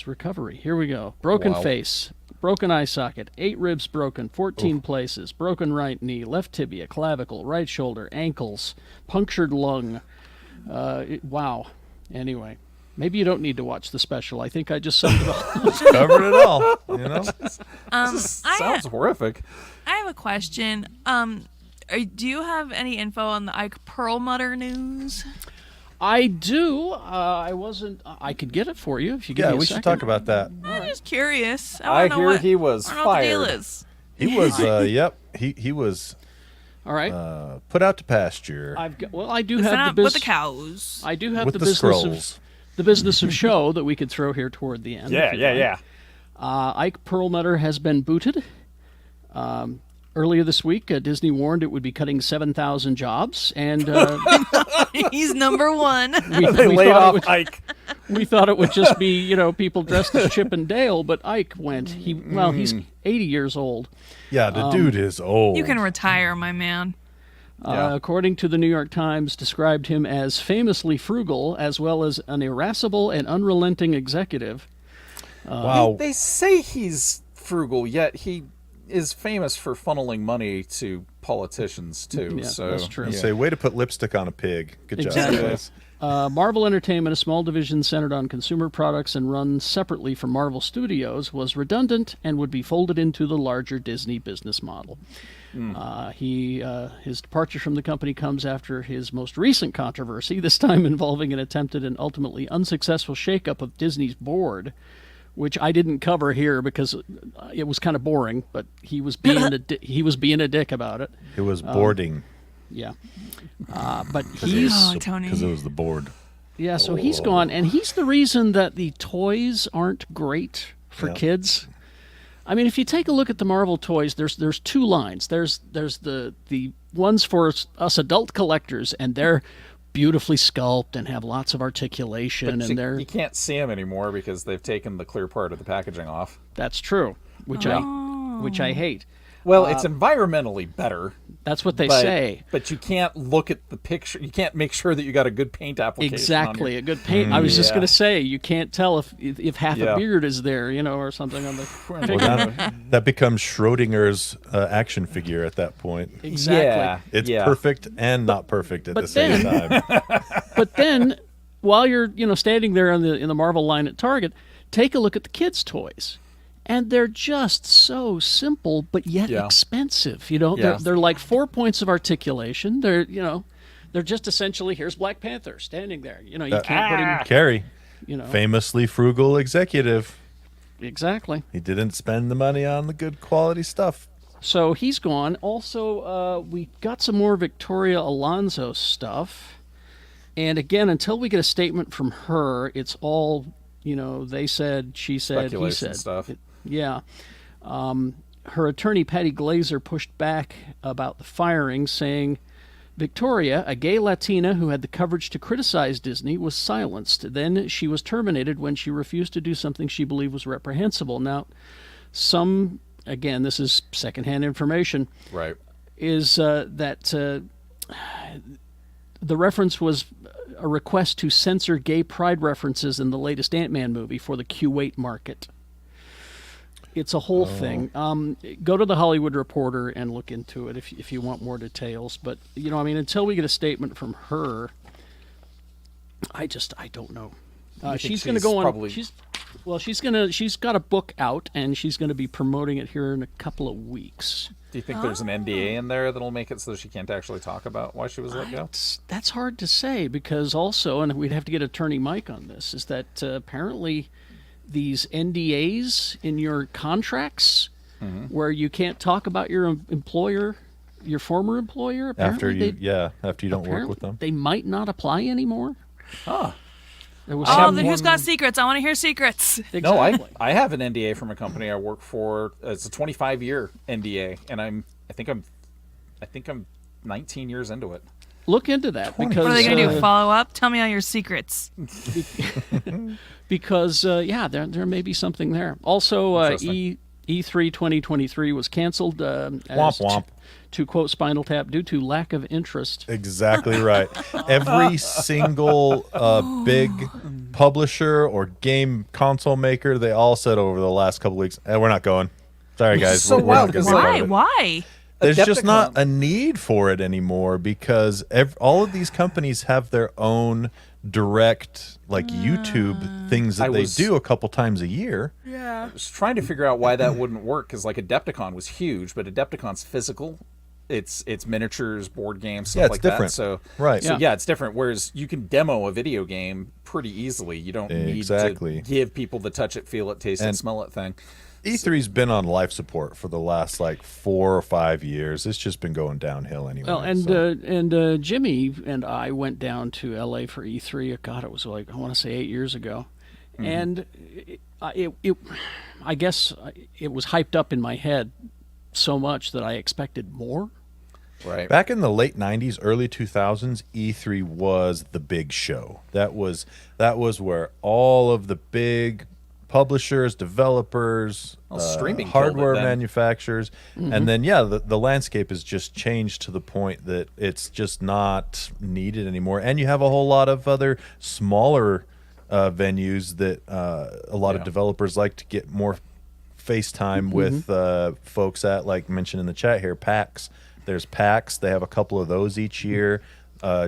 recovery. Here we go. Broken face, broken eye socket, 8 ribs broken, 14 places, broken right knee, left tibia, clavicle, right shoulder, ankles, punctured lung. Wow. Anyway, maybe you don't need to watch the special. I think I just summed it all. Covered it all. You know. Sounds horrific. I have a question. Do you have any info on the Ike Pearlmutter news? I do. I could get it for you if you give me a second. Yeah, we should talk about that. I'm just curious. I hear he was I don't know what the deal fired. is. He was. Yep. He was. All right. Put out to pasture. I do Listen have up the with the cows. I do have with the the business scrolls. the business of show that we could throw here toward the end. Yeah. Ike Pearlmutter has been booted. Earlier this week, Disney warned it would be cutting 7,000 jobs, and He's number one. They laid off Ike. We thought it would just be, people dressed as Chip and Dale, but Ike went. He's 80 years old. Yeah, the dude is old. You can retire, my man. According to the New York Times, described him as famously frugal, as well as an irascible and unrelenting executive. Wow. They say he's frugal, yet he is famous for funneling money to politicians too. Yeah, so that's true. Say, way to put lipstick on a pig. Good Exactly. job, guys. Marvel Entertainment, a small division centered on consumer products and run separately from Marvel Studios, was redundant and would be folded into the larger Disney business model. His departure from the company comes after his most recent controversy, this time involving an attempted and ultimately unsuccessful shakeup of Disney's board, which I didn't cover here because it was kind of boring, but he was being a dick about it. It was boarding. Yeah. But he's... Tony. Because it was the board. Yeah, so he's gone, and he's the reason that the toys aren't great for kids. I mean, if you take a look at the Marvel toys, there's two lines. There's the ones for us adult collectors, and they're beautifully sculpted and have lots of articulation, But and you can't see them anymore because they've taken the clear part of the packaging off. that's true, which I hate. Well, it's environmentally better. That's what they say. But you can't look at the picture. You can't make sure that you got a good paint application. Exactly, a good paint. I was just going to say, you can't tell if half a beard is there, or something on the figure. Well, that becomes Schrodinger's action figure at that point. Exactly. It's perfect and not perfect at the same time. But then, while you're standing there in the Marvel line at Target, take a look at the kids' toys. And they're just so simple, but yet expensive. They're like 4 points of articulation. They're just essentially, here's Black Panther standing there. You can't put him. Kerry, famously frugal executive. Exactly. He didn't spend the money on the good quality stuff. So he's gone. Also, we got some more Victoria Alonso stuff. And again, until we get a statement from her, it's all, they said, she said, he said. Stuff. Her attorney, Patty Glazer, pushed back about the firing, saying, Victoria, a gay Latina who had the courage to criticize Disney, was silenced. Then she was terminated when she refused to do something she believed was reprehensible. Now, again, this is secondhand information, right? Is that the reference was a request to censor gay pride references in the latest Ant-Man movie for the Kuwait market. It's a whole thing. Go to the Hollywood Reporter and look into it if you want more details. But until we get a statement from her, I don't know. She's going to go on. Probably... She's got a book out and she's going to be promoting it here in a couple of weeks. Do you think there's an NDA in there that'll make it so she can't actually talk about why she was let go? That's hard to say because also, and we'd have to get Attorney Mike on this, is that apparently these NDAs in your contracts where you can't talk about your employer, your former employer, after you don't work with them, they might not apply anymore. Who's got secrets? I want to hear secrets. Exactly. No, I have an NDA from a company I work for. It's a 25-year NDA, and I think I'm 19 years into it. Look into that because what are they going to do? Follow up? Tell me all your secrets. Because there may be something there. Also, E3 2023 was canceled. To quote Spinal Tap, due to lack of interest. Exactly right. Every single big publisher or game console maker, they all said over the last couple weeks, we're not going. Sorry, guys. So we're wild. not gonna Why? There's just not a need for it anymore because all of these companies have their own direct YouTube things that they do a couple times a year. Yeah. I was trying to figure out why that wouldn't work because Adepticon was huge, but Adepticon's physical. It's miniatures, board games, stuff like different. That. So right. So it's different. Whereas you can demo a video game pretty easily. You don't need to give people the touch it, feel it, taste it, smell it thing. E3's been on life support for the last 4 or 5 years. It's just been going downhill anyway. Well, and Jimmy and I went down to LA for E3. God, it was I want to say 8 years ago, and I guess it was hyped up in my head so much that I expected more. Right. Back in the late 90s, early 2000s, E3 was the big show. That was where all of the big publishers, developers, streaming hardware manufacturers, and then the landscape has just changed to the point that it's just not needed anymore. And you have a whole lot of other smaller venues that a lot of developers like to get more FaceTime with folks at, like mentioned in the chat here, PAX. There's PAX. They have a couple of those each year.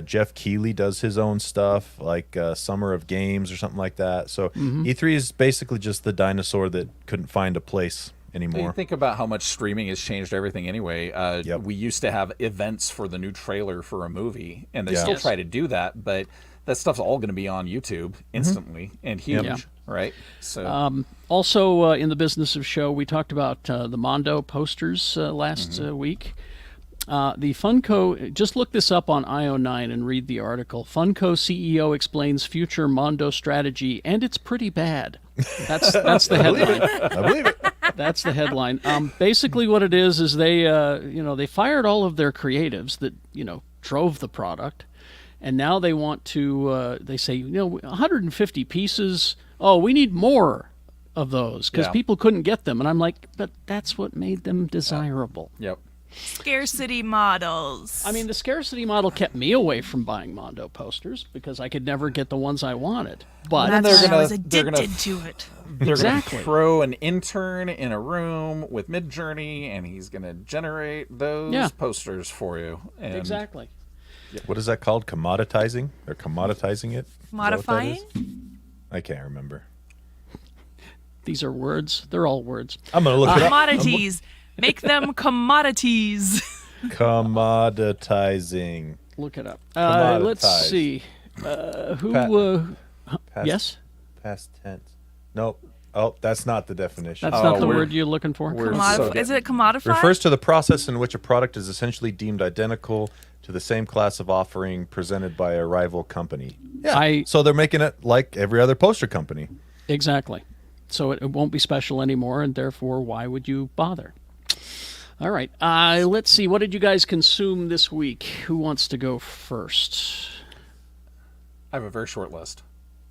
Jeff Keighley does his own stuff, like Summer of Games or something like that. So E3 is basically just the dinosaur that couldn't find a place anymore. You think about how much streaming has changed everything anyway. We used to have events for the new trailer for a movie, and they still try to do that, but that stuff's all going to be on YouTube instantly and huge, right? So also in the business of show, we talked about the Mondo posters last week. The Funko, just look this up on IO9 and read the article. Funko CEO explains future Mondo strategy, and it's pretty bad. That's the headline. I believe it. That's the headline. Basically, what it is they they fired all of their creatives that drove the product, and now they want to. They say 150 pieces. Oh, we need more. of those because Yeah. people couldn't get them. And I'm like, but that's what made them desirable. Yep. Scarcity models. I mean, the scarcity model kept me away from buying Mondo posters because I could never get the ones I wanted. But And That's they're why I was gonna- addicted to it. They're Exactly. going to throw an intern in a room with Midjourney, and he's going to generate those Yeah. posters for you. And exactly. What is that called? Commoditizing? Or commoditizing it? Is that what that Modifying? is? I can't remember. These are words. They're all words. I'm going to look it up. Commodities. Make them commodities. Commoditizing. Look it up. Commoditized. Let's see. Who? Past- Yes. Past tense. Nope. Oh, that's not the definition. That's not the we're- word you're looking for. we're- Is it commodified? Refers to the process in which a product is essentially deemed identical to the same class of offering presented by a rival company. Yeah. So they're making it like every other poster company. Exactly. So it won't be special anymore, and therefore, why would you bother? All right. Let's see. What did you guys consume this week? Who wants to go first? I have a very short list.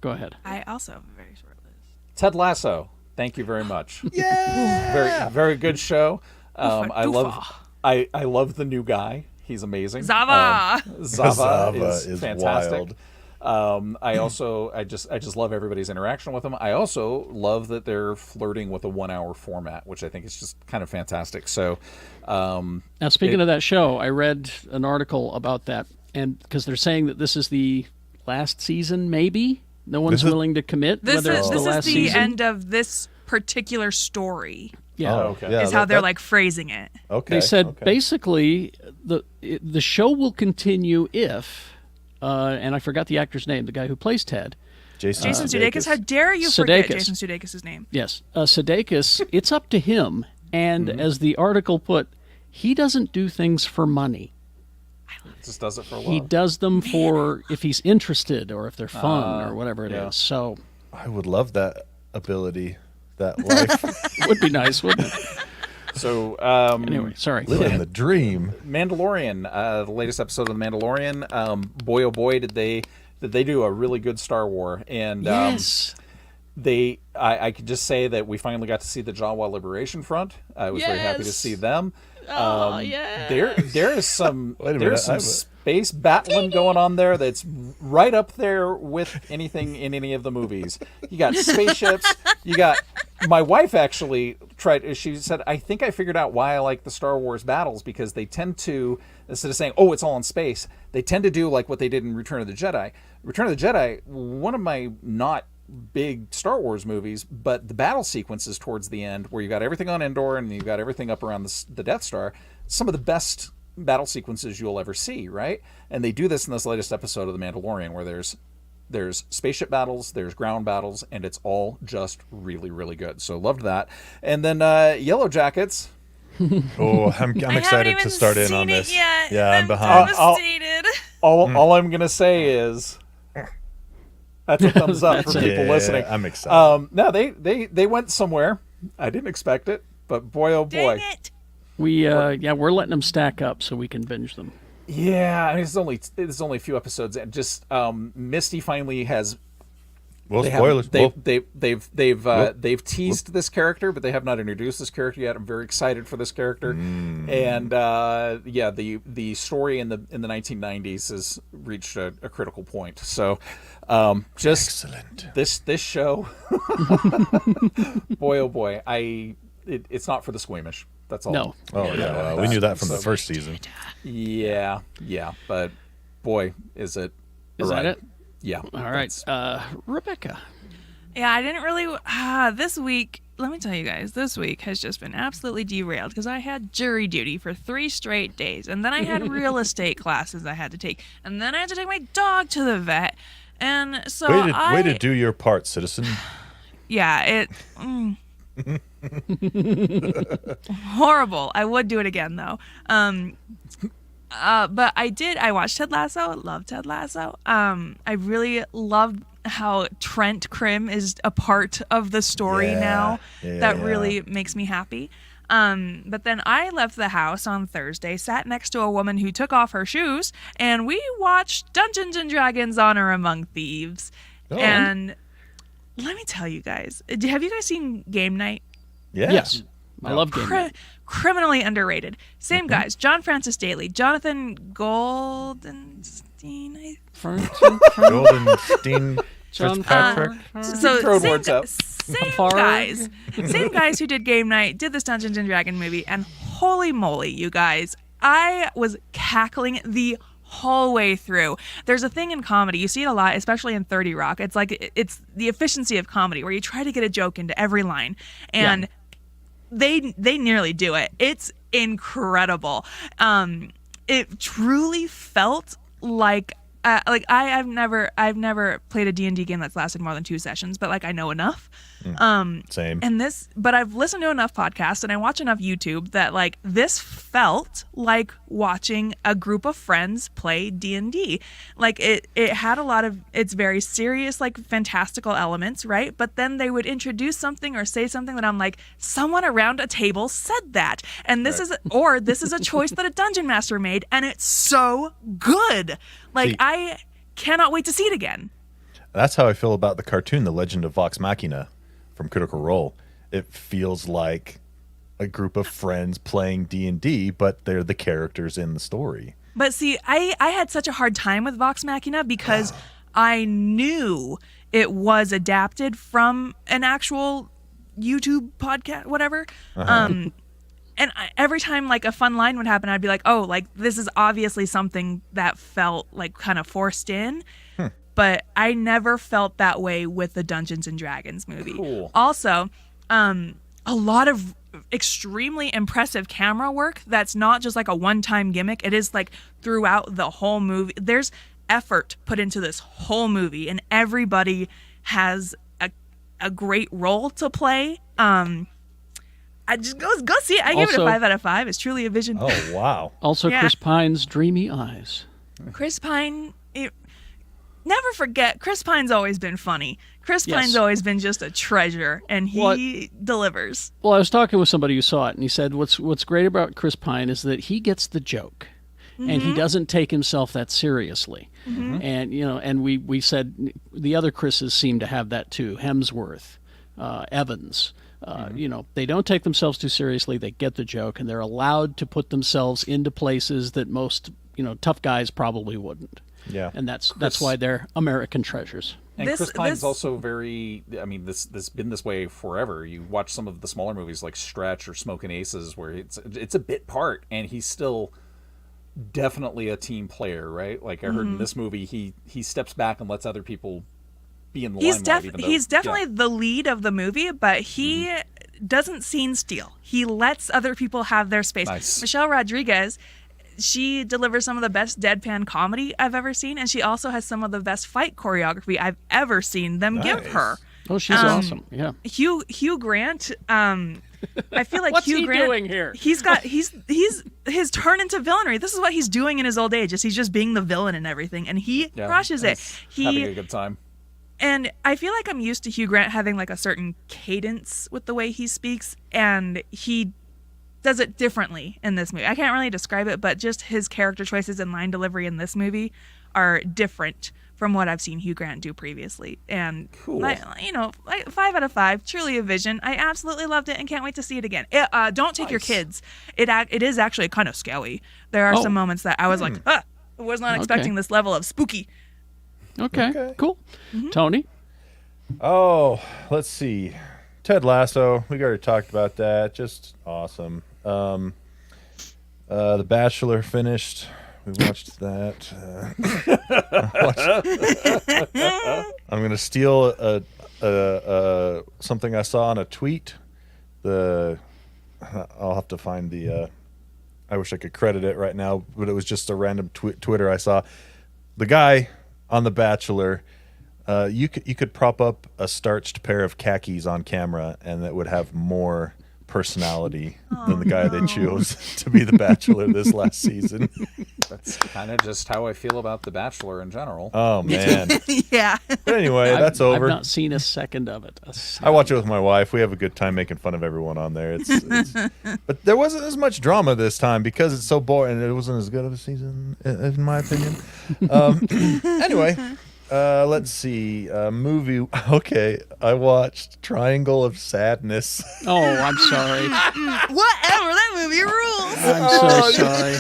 Go ahead. I also have a very short list. Ted Lasso. Thank you very much. Yeah. Very, very good show. I love the new guy. He's amazing. Zava. Zava Zava is is fantastic. I just love everybody's interaction with him. I also love that they're flirting with a 1 hour format, which I think is just kind of fantastic. So, Now, speaking of that show, I read an article about that, and because they're saying that this is the last season, maybe no one's willing to commit whether it's the last the season. end of this particular story. Yeah. Oh, okay. yeah, is how they're like phrasing it. Okay. They said okay. basically the show will continue if, and I forgot the actor's name, the guy who plays Ted. Jason Sudeikis. How dare you forget Sudeikis. Jason Sudeikis' name? Yes, Sudeikis. It's up to him, and as the article put, he doesn't do things for money. just does it for love. He does them for if he's interested or if they're fun or whatever it is. So I would love that ability, that life. it would be nice, wouldn't it? So, Anyway, sorry. Living the dream. Mandalorian, the latest episode of The Mandalorian. Boy, oh boy, did they do a really good Star Wars. And Yes. I could just say that we finally got to see the Jawa Liberation Front. I was very happy to Yes. see them. Oh, yeah. There is some Wait a there's minute, some space battling going on there that's right up there with anything in any of the movies. You got spaceships. You got my wife actually tried. She said, "I think I figured out why I like the Star Wars battles because they tend to, instead of saying, oh, it's all in space, they tend to do like what they did in Return of the Jedi. Return of the Jedi, one of my not big Star Wars movies, but the battle sequences towards the end where you got everything on Endor and you got everything up around the Death Star, some of the best battle sequences you'll ever see, right? And they do this in this latest episode of The Mandalorian where there's spaceship battles, there's ground battles, and it's all just really, really good. So loved that. And then Yellow Jackets. Oh, I'm excited to start in on this. Yet. Yeah, I'm behind. Devastated. All I'm gonna say is that's a thumbs up for people listening. I'm excited. No, they went somewhere. I didn't expect it, but boy, oh boy. Dang it. We're letting them stack up so we can binge them. Yeah, I mean, it's only a few episodes, and just Misty finally has. Well, spoilers. They've teased this character, but they have not introduced this character yet. I'm very excited for this character, and the story in the 1990s has reached a critical point. So, just Excellent. this show, boy oh boy, it's not for the squeamish. That's all. No. Oh yeah, well, we knew that from the first season. Yeah, but boy, is it? Is that it? Yeah. All right. Rebecca. Yeah, I didn't really. This week, let me tell you guys, this week has just been absolutely derailed because I had jury duty for 3 straight days, and then I had real estate classes I had to take, and then I had to take my dog to the vet, and so Way to do your part, citizen. Yeah, horrible. I would do it again though. But I watched Ted Lasso. Loved Ted Lasso. I really love how Trent Krim is a part of the story now. That really makes me happy. But then I left the house on Thursday, sat next to a woman who took off her shoes, and we watched Dungeons and Dragons: Honor Among Thieves. And let me tell you guys. Have you guys seen Game Night? Yeah. Yes. I love Game Night. Criminally underrated. Same guys. John Francis Daley, Jonathan Goldenstein. Goldenstein Fitzpatrick. So Throwing words out. Same guys who did Game Night, did this Dungeons and Dragons movie, and holy moly, you guys, I was cackling the whole way through. There's a thing in comedy, you see it a lot, especially in 30 Rock. It's like it's the efficiency of comedy where you try to get a joke into every line, and they nearly do it. It's incredible. It truly felt like I've never played a D&D game that's lasted more than 2 sessions, but like I know enough. Same. But I've listened to enough podcasts and I watch enough YouTube that like this felt like watching a group of friends play D&D. Like it had a lot of, it's very serious, like fantastical elements, right? But then they would introduce something or say something that I'm like, someone around a table said that. And this is a choice that a dungeon master made, and it's so good. Like I cannot wait to see it again. That's how I feel about the cartoon, The Legend of Vox Machina from Critical Role. It feels like a group of friends playing D&D, but they're the characters in the story. But see, I had such a hard time with Vox Machina because I knew it was adapted from an actual YouTube podcast, whatever. And every time like a fun line would happen, I'd be like, oh, like this is obviously something that felt like kind of forced in. But I never felt that way with the Dungeons and Dragons movie. Cool. Also, a lot of extremely impressive camera work that's not just like a one-time gimmick. It is like throughout the whole movie. There's effort put into this whole movie, and everybody has a great role to play. I just go see it. I give it a 5 out of 5. It's truly a vision. Oh, wow. Also, Chris Pine's dreamy eyes. Chris Pine, never forget, Chris Pine's always been funny. Chris Pine's always been just a treasure, and he delivers. Well, I was talking with somebody who saw it, and he said what's great about Chris Pine is that he gets the joke, and he doesn't take himself that seriously. And and we said the other Chris's seem to have that too. Hemsworth, Evans. They don't take themselves too seriously. They get the joke, and they're allowed to put themselves into places that most, tough guys probably wouldn't. Yeah. And that's why they're American treasures. And Chris Pine's also very, this been this way forever. You watch some of the smaller movies like Stretch or Smokin' Aces where it's a bit part, and he's still definitely a team player, right? Like I heard in this movie, he steps back and lets other people be in the limelight. He's definitely the lead of the movie, but he doesn't scene steal. He lets other people have their space. Nice. Michelle Rodriguez, she delivers some of the best deadpan comedy I've ever seen, and she also has some of the best fight choreography I've ever seen them give her. Oh, she's awesome. Yeah. Hugh Grant, I feel like What's Hugh he Grant doing here? He's his turn into villainry. This is what he's doing in his old age. He's just being the villain and everything, and he crushes it. Having a good time. And I feel like I'm used to Hugh Grant having like a certain cadence with the way he speaks, and he does it differently in this movie. I can't really describe it, but just his character choices and line delivery in this movie are different from what I've seen Hugh Grant do previously. And, cool. 5 out of 5, truly a vision. I absolutely loved it and can't wait to see it again. Don't take your kids. It is actually kind of scary. There are some moments that I was like, I was not expecting this level of spooky. Okay. Cool. Tony? Oh, let's see. Ted Lasso. We already talked about that. Just awesome. The Bachelor finished. We watched that. I'm going to steal something I saw on a tweet. I'll have to find the... I wish I could credit it right now, but it was just a random Twitter I saw. The guy on The Bachelor... you could prop up a starched pair of khakis on camera, and that would have more personality than the guy they chose to be the Bachelor this last season. That's kind of just how I feel about The Bachelor in general. Oh man. Yeah. But anyway, that's over. I've not seen a second of it. I watch it with my wife. We have a good time making fun of everyone on there. But there wasn't as much drama this time because it's so boring. It wasn't as good of a season, in my opinion. Anyway. Let's see. Movie. Okay, I watched Triangle of Sadness. Oh, I'm sorry. Whatever, that movie rules. I'm so sorry.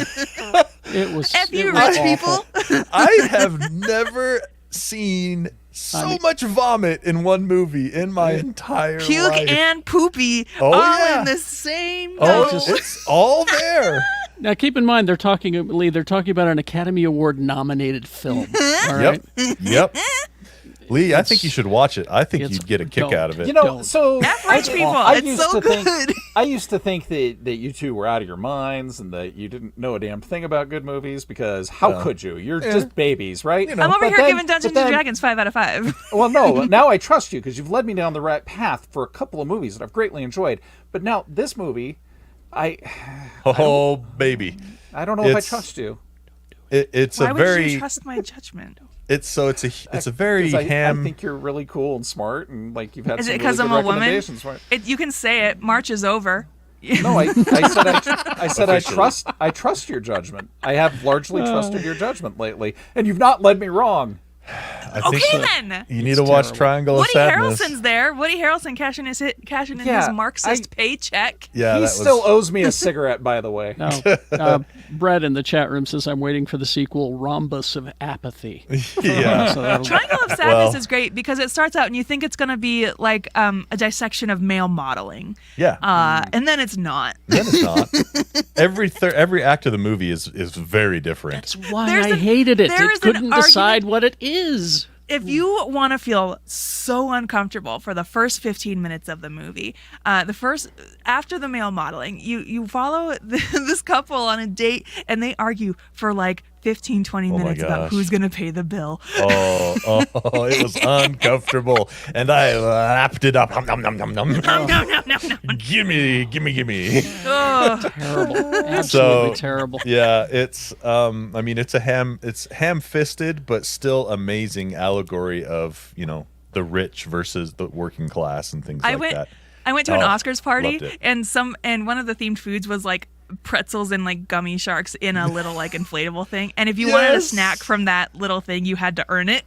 It was. F you, it was rich awful. people. I have never seen so much vomit in one movie in my entire Puke life. and poopy Oh, all yeah. in the same Oh, boat. it's all there. Now, keep in mind, they're talking about an Academy Award nominated film. All right. Yep. Lee, I think you should watch it. I think it's- you'd get a kick don't. out of it. You know, Don't. so F rich people. It's used so to think- good. I used to think that you two were out of your minds and that you didn't know a damn thing about good movies because how could you? You're just babies, right? I'm over But here then- giving Dungeons but and then- Dragons 5 out of 5. Well, no, now I trust you because you've led me down the right path for a couple of movies that I've greatly enjoyed. But now this movie, Oh, baby. I don't know if I It's- trust you. It's Why a would very. you trust my judgment? It's a very 'Cause I ham. think you're really cool and smart, and like you've had Is some it because really I'm good a woman? recommendations for it. You can say it. March is over. No, I said Officially. I trust your judgment. I have largely trusted your judgment lately, and you've not led me wrong. I think Okay, so. then. You need to watch terrible. Triangle Woody of Sadness. Harrelson's there. Woody Harrelson cashing in Yeah, his Marxist paycheck. Yeah, He that still was. owes me a cigarette, by the way. No. Brett in the chat room says, I'm waiting for the sequel, Rhombus of Apathy. Yeah. So that'll- Triangle of Sadness Well- is great because it starts out and you think it's going to be like a dissection of male modeling. Yeah. And then it's not. Then it's not. Every act of the movie is very different. That's why There's I an- hated it. there It is an couldn't decide what it is. If you want to feel so uncomfortable for the first 15 minutes of the movie, after the male modeling, you follow this couple on a date and they argue for like 15, 20 my minutes about gosh. who's going to pay the bill. Oh, it was uncomfortable, and I lapped it up. Nom, nom, nom, nom, nom. No. Gimme. Ugh. Terrible. Absolutely So- terrible. Yeah, it's. I mean, it's ham-fisted, but still amazing allegory of the rich versus the working class and things like that. I went to an Oh, Oscars party loved it. and one of the themed foods was like pretzels and like gummy sharks in a little like inflatable thing. And if you wanted a Yes. snack from that little thing, you had to earn it.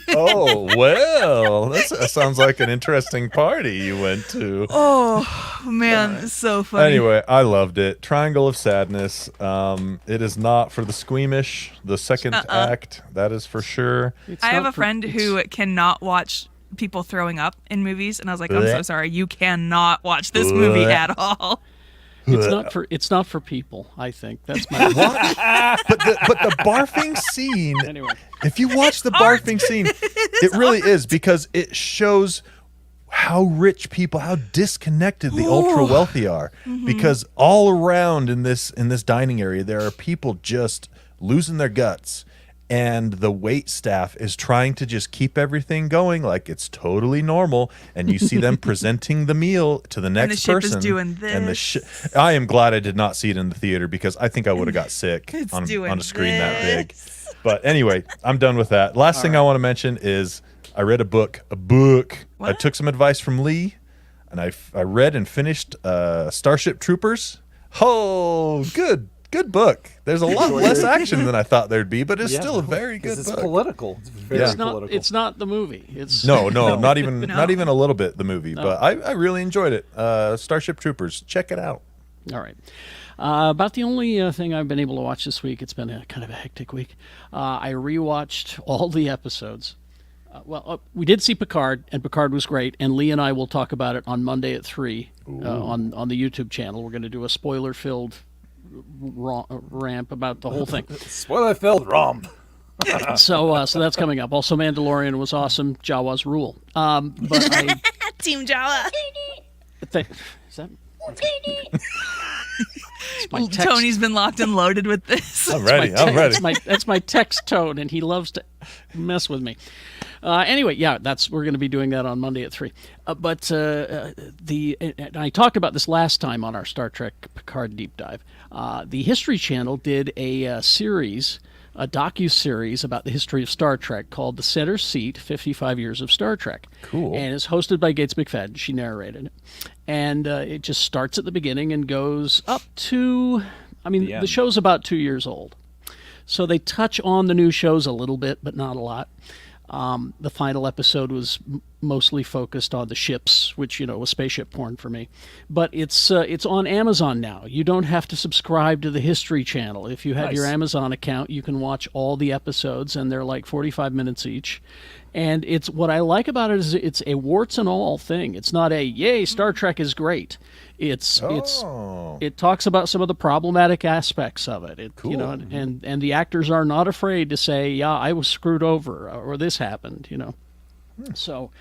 Oh well, that sounds like an interesting party you went to. Oh man, so funny. Anyway, I loved it. Triangle of Sadness. It is not for the squeamish. The second act, that is for sure. It's I have not a for- friend it's- who cannot watch people throwing up in movies, and I was like, I'm so Blech. sorry, you cannot watch this movie Blech. at all. It's not for people, I think. That's my But the barfing scene. Anyway. If you watch the barfing scene, it really is because it shows how rich people, how disconnected the ultra wealthy are. Because all around in this dining area, there are people just losing their guts. And the wait staff is trying to just keep everything going like it's totally normal. And you see them presenting the meal to the next the ship is person. doing And this. I am glad I did not see it in the theater because I think I would have got sick It's on doing a screen that big. this. But anyway, I'm done with that. Last thing I want to mention is I read a book. I What? took some advice from Lee, and I read and finished Starship Troopers. Oh, good book. There's a lot less action than I thought there'd be, but it's Yeah, still a very 'cause good it's book. political. It's very Yeah. political. It's not the movie. It's No, not even No. not even a little bit the movie, but I really enjoyed it. Starship Troopers, check it out. All right. About the only thing I've been able to watch this week. It's been a kind of a hectic week. I rewatched all the episodes. We did see Picard, and Picard was great. And Lee and I will talk about it on Monday at 3 on the YouTube channel. We're going to do a spoiler-filled ramp about the whole thing. Spoiler-filled romp. So that's coming up. Also, Mandalorian was awesome. Jawas rule. But I Team Jawa. is that? It's my text. Tony's been locked and loaded with this. I'm ready. That's my text tone, and he loves to mess with me. Anyway, yeah, we're going to be doing that on Monday at 3. And I talked about this last time on our Star Trek Picard deep dive. The History Channel did a series, a docu-series about the history of Star Trek called The Center Seat, 55 Years of Star Trek. Cool. And it's hosted by Gates McFadden. She narrated it. And it just starts at the beginning and goes up to, the show's about 2 years old. So they touch on the new shows a little bit, but not a lot. The final episode was mostly focused on the ships, which, was spaceship porn for me. But it's on Amazon now. You don't have to subscribe to the History Channel. If you have your Amazon account, you can watch all the episodes, and they're like 45 minutes each. And it's what I like about it is it's a warts and all thing. It's not a yay, Star Trek is great. It talks about some of the problematic aspects of it. Cool. And the actors are not afraid to say, yeah, I was screwed over or this happened, So,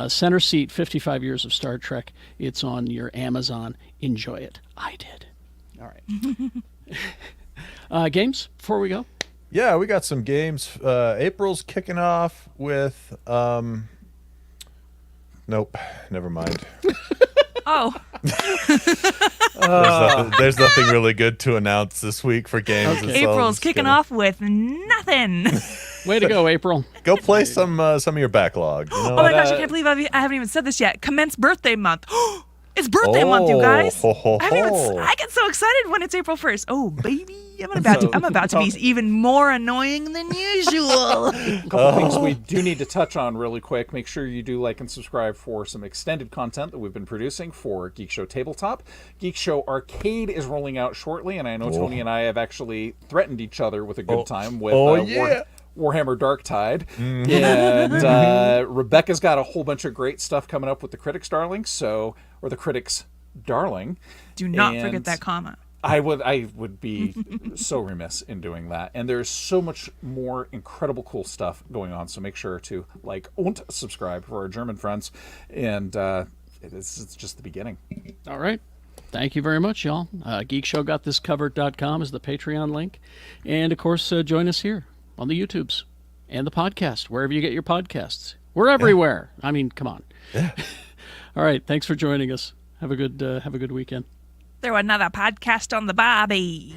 Center Seat, 55 years of Star Trek. It's on your Amazon. Enjoy it. I did. All right. Games before we go? Yeah, we got some games. April's kicking off with nope, never mind. Oh. There's nothing really good to announce this week for games. Okay. April's kicking off with nothing. Way to go, April. Go play some of your backlog. You know? Oh my gosh, I can't believe I haven't even said this yet. Commence birthday month. It's birthday month, you guys. I get so excited when it's April 1st. Oh, baby. I'm about to be even more annoying than usual. A couple things we do need to touch on really quick. Make sure you do like and subscribe for some extended content that we've been producing for Geek Show Tabletop. Geek Show Arcade is rolling out shortly, and I know Tony and I have actually threatened each other with a good time with Warhammer Darktide. And Rebecca's got a whole bunch of great stuff coming up with the Critics Darling, or the Critics Darling. Do not forget that comma. I would be so remiss in doing that. And there's so much more incredible cool stuff going on. So make sure to like and subscribe for our German friends. And it's just the beginning. All right. Thank you very much, y'all. GeekShowGotThisCovered.com is the Patreon link. And, of course, join us here on the YouTubes and the podcast, wherever you get your podcasts. We're everywhere. I mean, come on. Yeah. All right. Thanks for joining us. Have a good weekend. Throw another podcast on the Barbie.